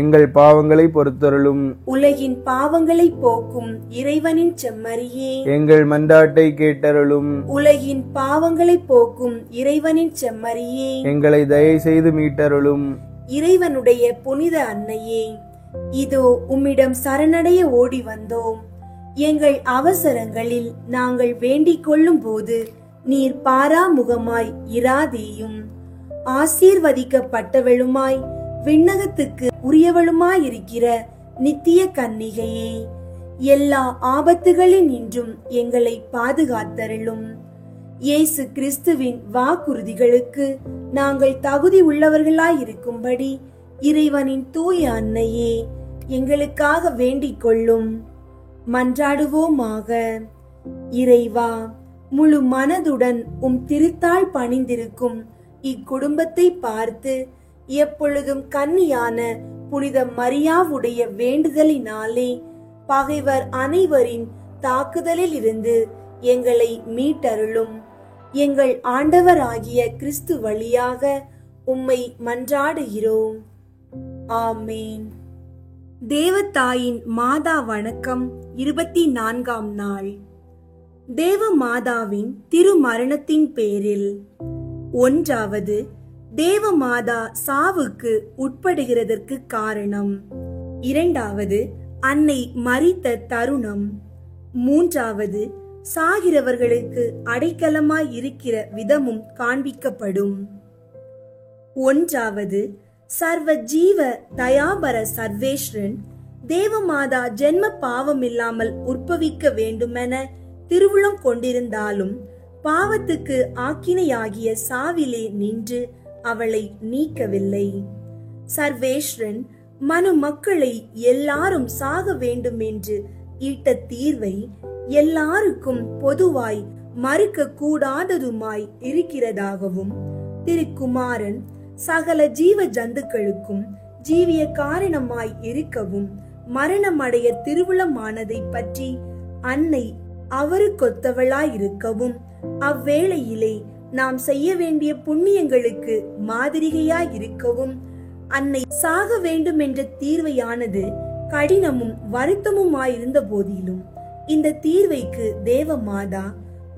எங்கள் பாவங்களை பொறுத்தருளும். உலகின் பாவங்களை போக்கும் இறைவனின் செம்மறியே, எங்கள் மன்றாட்டை கேட்டருளும். உலகின் பாவங்களை போக்கும் இறைவனின் செம்மறியே, எங்களை தயை செய்து மீட்டருளும். இறைவனுடைய புனித அன்னையே, இதோ உம்மிடம் சரணடைய ஓடி வந்தோம். எங்கள் அவசரங்களில் நாங்கள் வேண்டிக் கொள்ளும் போது நீர் பாராமுகமாய் இராதேயும். ஆசீர்வதிக்கப்பட்டவளுமாய் விண்ணகத்துக்கு உரியவளுமாயிருக்கிற நித்திய கன்னிகையே, எல்லா ஆபத்துகளில் நின்றும் எங்களை பாதுகாத்தருளும். இயேசு கிறிஸ்துவின் வாக்குறுதிகளுக்கு நாங்கள் தகுதி உள்ளவர்களாயிருக்கும்படி இறைவனின் தூய அன்னையே, எங்களுக்காக வேண்டிக் கொள்ளும். மன்றாடுவோமாக. இறைவா, முழு மனதுடன் திருத்தாள் பணிந்திருக்கும் இக்குடும்பத்தை பார்த்து எப்பொழுதும் கன்னியான புனித மரியாவுடைய வேண்டுதலினாலே பகைவர் அனைவரின் தாக்குதலில் இருந்து எங்களை மீட்டருளும். எங்கள் ஆண்டவராகிய கிறிஸ்து வழியாக உம்மை மன்றாடுகிறோம். ஆமேன். தேவதாயின் மாதா வணக்கம் 24ஆம் நாள். தேவ மாதாவின் திருமரணத்தின் பேரில். 1வது, தேவமாதா சாவுக்கு உட்படுகிறதற்கு காரணம். 2வது, அன்னை மரித்த தருணம். 3வது, சாகிறவர்களுக்கு அடைக்கலமாய் இருக்கிற விதமும் காண்பிக்கப்படும். 1வது, சர்வ ஜீவ தயாபர சர்வேஸ்வரன் தேவமாதா ஜென்ம பாவமில்லாமல் உற்பவிக்க வேண்டுமென திருவுளம் கொண்டிருந்தாலும் பாவத்துக்கு ஆக்கினையாகிய சாவிலே நின்று அவளை நீக்கவில்லை. சர்வேஸ்வரன் மனு மக்களை எல்லாரும் சாக வேண்டும் என்று ஈட்ட தீர்வை எல்லாருக்கும் பொதுவாய் மறுக்க கூடாததுமாய் இருக்கிறதாகவும், திருக்குமாரன் சகல ஜீவ ஜந்துக்களுக்கும் ஜீவிய காரணமாய் இருக்கவும் மரணமடைய திருவுளமானதை பற்றி அன்னை அவருக்கொத்தவளாயிருக்கவும், அவ்வேளையிலே நாம் செய்ய வேண்டிய புண்ணியங்களுக்கு மாதிரிகையாயிருக்கவும், அன்னை சாக வேண்டும் என்ற தீர்வையானது கடினமும் வருத்தமுமாயிருந்த போதிலும் இந்த தீர்வைக்கு தேவமாதா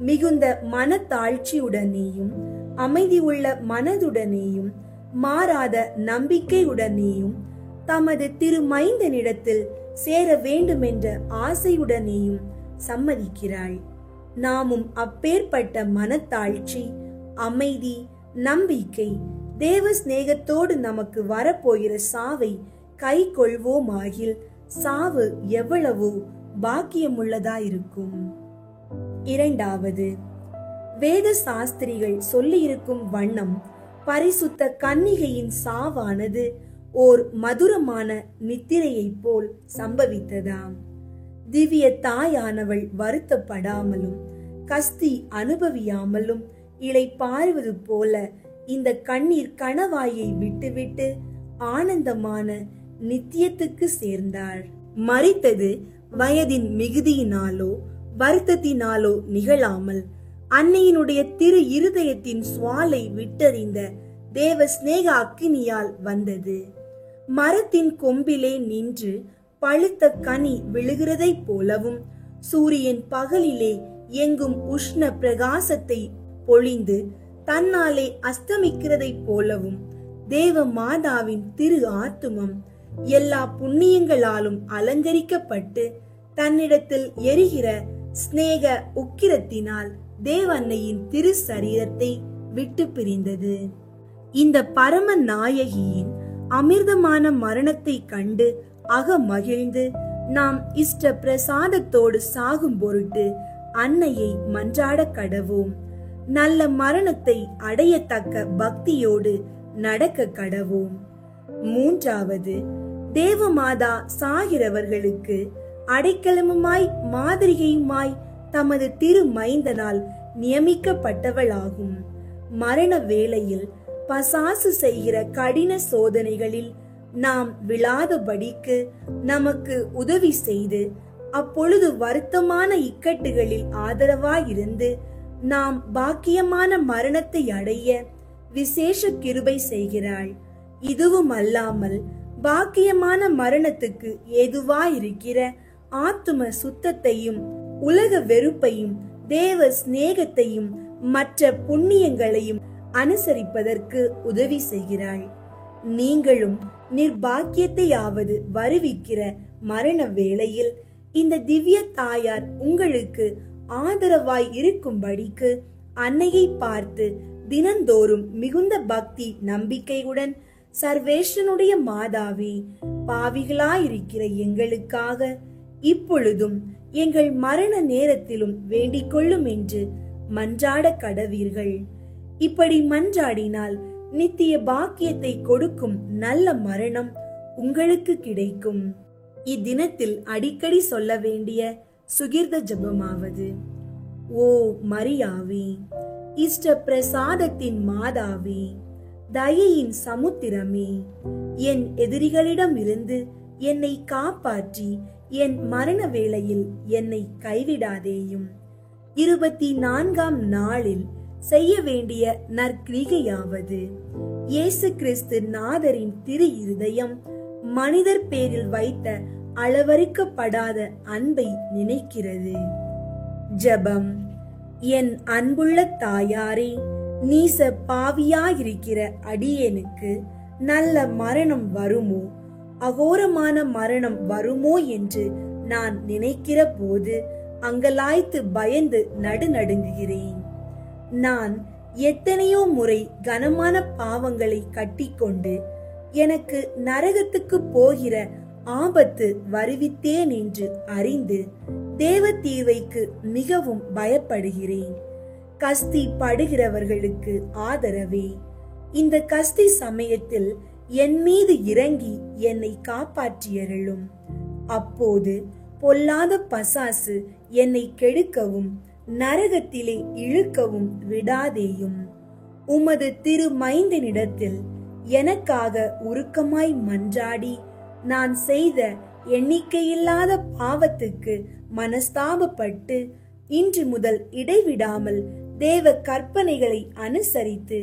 மிகுந்த மனத்தாழ்ச்சியுடனேயும் அமைதி உள்ள மனதுடனேயும் மாறாத நம்பிக்கையுடனேயும் தமது திருமைந்தனிடத்தில் சேர வேண்டும் என்ற ஆசையுடனேயும் சம்மதிக்கிறாள். நாமும் அப்பேற்பட்ட மனத்தாழ்ச்சி, அமைதி, நம்பிக்கை, தேவ சிநேகத்தோடு நமக்கு வரப்போகிற சாவை கை கொள்வோமாகில் சாவு எவ்வளவோ பாக்கியமுள்ளதாயிருக்கும். 2வது, வேத சாஸ்திரிகள் சொல்லியிருக்கும் வண்ணம் பரிசுத்த கன்னிகையின் சாவானது ஓர் மதுரமான நித்திரையை போல் சம்பவித்ததாம். திவ்ய தாயானவள் வருத்தப்படாமலும் கஸ்தி அனுபவியாமலும் இளைப்பாறுவது போல இந்த கண்ணீர் கணவாயை விட்டுவிட்டு ஆனந்தமான நித்தியத்துக்கு சேர்ந்தாள். மரித்தது வயதின் மிகுதியினாலோ வருத்தத்தினாலோ நிகழாமல் அன்னையினுடைய திரு இருதயத்தின் சுவாலை விட்டறிந்த தேவ சிநேக அக்கினியால் வந்தது. மரத்தின் கொம்பிலே நின்று பழுத்த கனி விழுகிறதைப் போலவும், சூரியன் பகலிலே எங்கும் உஷ்ண பிரகாசத்தை பொழிந்து தன்னாலே அஸ்தமிக்கிறதைப் போலவும் தேவ மாதாவின் திரு ஆத்துமம் எல்லா புண்ணியங்களாலும் அலங்கரிக்கப்பட்டு தன்னிடத்தில் எரிகிற சிநேக உக்கிரத்தினால் தேவ அன்னையின் திரு சரீரத்தை விட்டு பிரிந்தது. இந்த பரம நாயகியின் அமிர்தமான மரணத்தை கண்டு அகமகிழ்ந்து நாம் இஷ்ட பிரசாதத்தோடு சாகும் பொருட்டு அன்னையை மன்றாட கடவோம். நல்ல மரணத்தை அடையத்தக்க பக்தியோடு நடக்க கடவோம். மூன்றாவது, தேவமாதா சாகிறவர்களுக்கு அடைக்கலமுமாய் மாதிரிகையுமாய் தமது திரு மைந்தனால் நியமிக்கப்பட்டவளாகும். மரண வேளையில் பசாசு செய்கிற கடின சோதனைகளில் நாம் விழாதபடிக்கு நமக்கு உதவி செய்து அப்பொழுது வருத்தமான இக்கட்டுகளில் ஆதரவாயிருந்து நாம் பாக்கியமான மரணத்தை அடைய விசேஷ கிருபை செய்கிறாள். இதுவும் அல்லாமல் பாக்கியமான மரணத்துக்கு ஏதுவாயிருக்கிற ஆத்தும சுத்தத்தையும் உலக வெறுப்பையும் தேவ சிநேகத்தையும் மற்ற புண்ணியங்களையும் அனுசரிப்பதற்கு உதவி செய்கிறாள். நீங்களும் நிர்பாக்கியத்தையாவது வருவிக்கிற மரண வேளையில் இந்த திவ்ய தாயார் உங்களுக்கு ஆதரவாய் இருக்கும்படிக்கு அன்னையை பார்த்து தினந்தோறும் மிகுந்த பக்தி நம்பிக்கையுடன், சர்வேஸ்வரனுடைய மாதாவே, பாவிகளாயிருக்கிற எங்களுக்காக இப்பொழுதும் எங்கள் மரண நேரத்திலும் வேண்டிக் கொள்ளும் என்று மன்றாட கடவீர்கள். இப்படி மன்றாடினால் நித்திய பாக்கியத்தை கொடுக்கும் நல்ல மரணம் உங்களுக்கு கிடைக்கும். இத்தினத்தில் அடிக்கடி சொல்ல வேண்டிய சுகிர்த ஜபமாவது: ஓ மரியாவே, இஷ்ட பிரசாதத்தின் மாதாவே, தயையின் சமுத்திரமே, என் எதிரிகளிடம் இருந்து என்னை காப்பாற்றி என் மரண வேளையில் என்னை கைவிடாதேயும். 24ஆம் நாளில் செய்ய வேண்டிய நற்கிரிகையாவது: இயேசு கிறிஸ்து நாதரின் திரு இருதயம் மனிதர் பேரில் வைத்த அளவறுக்கப்படாத அன்பை நினைக்கிறது. ஜெபம். என் அன்புள்ள தாயாரே, நீச பாவியாயிருக்கிற அடியேனுக்கு நல்ல மரணம் வருமோ, அகோரமான மரணம் வருமோ என்று நான் நினைக்கிற போது அங்கலாய்த்து பயந்து நடுநடுங்குகிறேன். நான் எத்தனையோ முறை கனமான பாவங்களை கட்டிக்கொண்டு எனக்கு நரகத்துக்கு போகிற ஆபத்து வருவித்தேன் என்று அறிந்து தேவ தீர்வைக்கு மிகவும் பயப்படுகிறேன். கஸ்தி படுகிறவர்களுக்கு ஆதரவே, இந்த கஸ்தி சமயத்தில் என் மீது இறங்கி என்னை காப்பாற்றியருளும். அப்போது பொல்லாத பசாசு என்னை கெடுக்கவும் நரகத்திலே இழுக்கவும் விடாதேயும். உமது திரு மைந்தனிடத்தில் எனக்காக உருக்கமாய் மன்றாடி நான் செய்த எண்ணிக்கையில்லாத பாவத்துக்கு மனஸ்தாபப்பட்டு இன்று முதல் இடைவிடாமல் தேவ கற்பனைகளை அனுசரித்து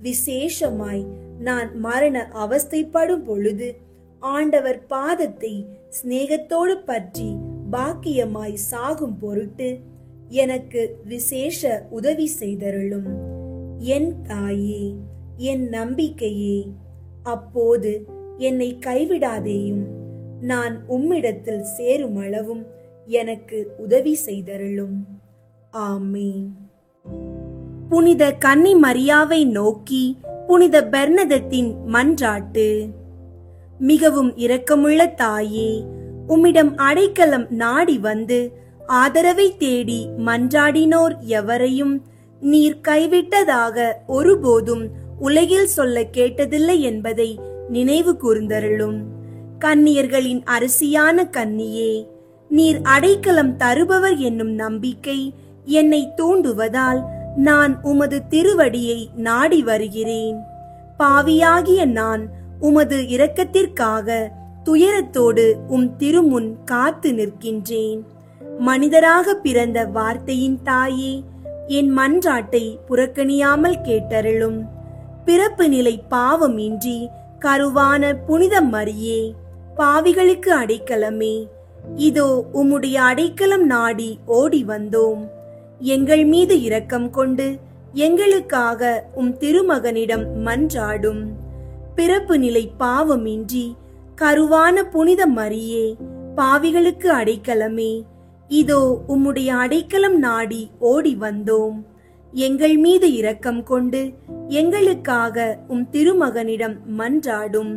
விசேஷமாய் நான் மரண அவஸ்தைப்படும் பொழுது ஆண்டவர் பாதத்தை சிநேகத்தோடு பற்றி பாக்கியமாய் சாகும் பொருட்டு எனக்கு விசேஷ உதவி செய்தருளும். என் தாயே, என் நம்பிக்கையே, அப்போது என்னை கைவிடாதேயும். நான் உம்மிடத்தில் சேரும் அளவும் எனக்கு உதவி செய்தருளும். ஆமீன். புனித கன்னி மரியாவை நோக்கி புனித பெர்னதத்தின் மன்றாட்டு. மிகவும் இரக்கமுள்ள தாயே, உம்மிடம் அடைக்கலம் நாடி வந்து ஆதரவை தேடி மன்றாடினோர் எவரையும் நீர் கைவிட்டதாக ஒருபோதும் உலகில் சொல்ல கேட்டதில்லை என்பதை நினைவு கூர்ந்தருளும். கன்னியர்களின் அரசியான கன்னியே, நீர் அடைக்கலம் தருபவர் என்னும் நம்பிக்கை என்னை தூண்டுவதால் நான் உமது திருவடியை நாடி வருகிறேன். பாவியாகிய நான் உமது இரக்கத்திற்காக துயரத்தோடு திருமுன் காத்து நிற்கின்றேன். மனிதராக பிறந்த வார்த்தையின் தாயே, என் மன்றாட்டை புறக்கணியாமல் கேட்டருளும். பிறப்பு நிலை பாவமின்றி கருவான புனித மரியே, பாவிகளுக்கு அடைக்கலமே, இதோ உம்முடைய அடைக்கலம் நாடி ஓடி வந்தோம். எங்கள் மீது இரக்கம் கொண்டு எங்களுக்காக திருமகனிடம் மன்றாடும். பிறப்பு நிலை பாவமின்றி கருவான புனித மரியே, பாவிகளுக்கு அடைக்கலமே, இதோ உம்முடைய அடைக்கலம் நாடி ஓடி வந்தோம். எங்கள் மீது இரக்கம் கொண்டு எங்களுக்காக திருமகனிடம் மன்றாடும்.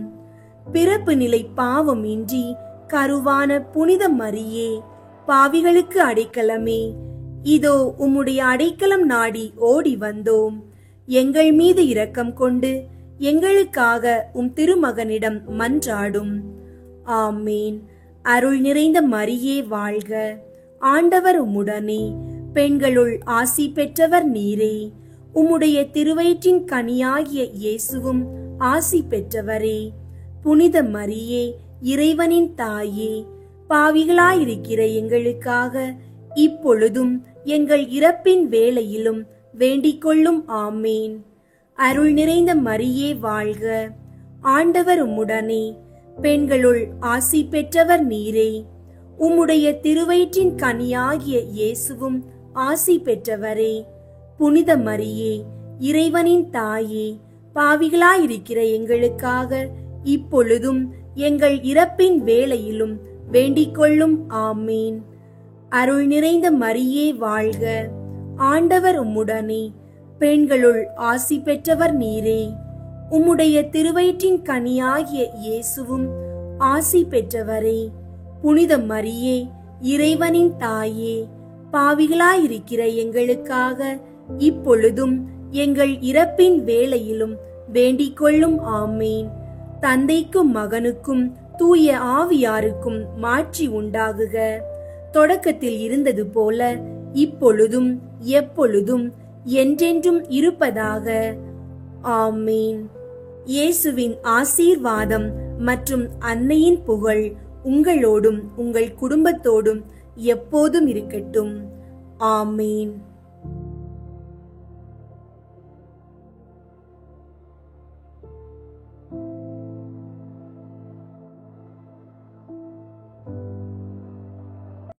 பிறப்பு நிலை பாவமின்றி கருவான புனித மரியே, பாவிகளுக்கு அடைக்கலமே, இதோ உம்முடைய அடைக்கலம் நாடி ஓடி வந்தோம். எங்கள் மீது இரக்கம் கொண்டு எங்களுக்காக திருமகனிடம் மன்றாடும். ஆமேன். அருள் நிறைந்த மரியே வாழ்க, ஆண்டவர் உம்முடனே, பெண்களுள் ஆசி பெற்றவர் நீரே. உம்முடைய திருவயிற்றின் கனியாகிய இயேசுவும் ஆசி பெற்றவரே. புனித மரியே, இறைவனின் தாயே, பாவிகளாயிருக்கிற எங்களுக்காக இப்பொழுதும் எங்கள் இறப்பின் வேளையிலும் வேண்டிக் கொள்ளும். ஆமேன். அருள் நிறைந்த மரியே வாழ்க, ஆண்டவர் உம்முடனே, பெண்களுள் ஆசி பெற்றவர் நீரே. உம்முடைய திருவயிற்றின் கனியாகிய இயேசுவும் ஆசி பெற்றவரே. புனித மரியே, இறைவனின் தாயே, பாவிகளாயிருக்கிற எங்களுக்காக இப்பொழுதும் எங்கள் இறப்பின் வேளையிலும் வேண்டிக் கொள்ளும். ஆமேன். அருள் நிறைந்த மரியே வாழ்க, ஆண்டவர் உம்முடனே, பெண்களுள் ஆசி பெற்றவர் நீரே. உம்முடைய திருவயிற்றின் கனியாகிய இயேசுவும் ஆசி பெற்றவரே. புனித மரியே, இறைவனின் தாயே, பாவிகளாயிருக்கிற எங்களுக்காக இப்பொழுதும் எங்கள் இறப்பின் வேளையிலும் வேண்டிக் கொள்ளும். ஆமேன். தந்தைக்கும் மகனுக்கும் தூய ஆவியாருக்கும் மாட்சி உண்டாகுக. தொடக்கத்தில் இருந்தது போல இப்பொழுதும் எப்பொழுதும் என்றென்றும் இருப்பதாக. ஆமேன். இயேசுவின் ஆசீர்வாதம் மற்றும் அன்னையின் புகழ் உங்களோடும் உங்கள் குடும்பத்தோடும் எப்போதும் இருக்கட்டும். ஆமேன்.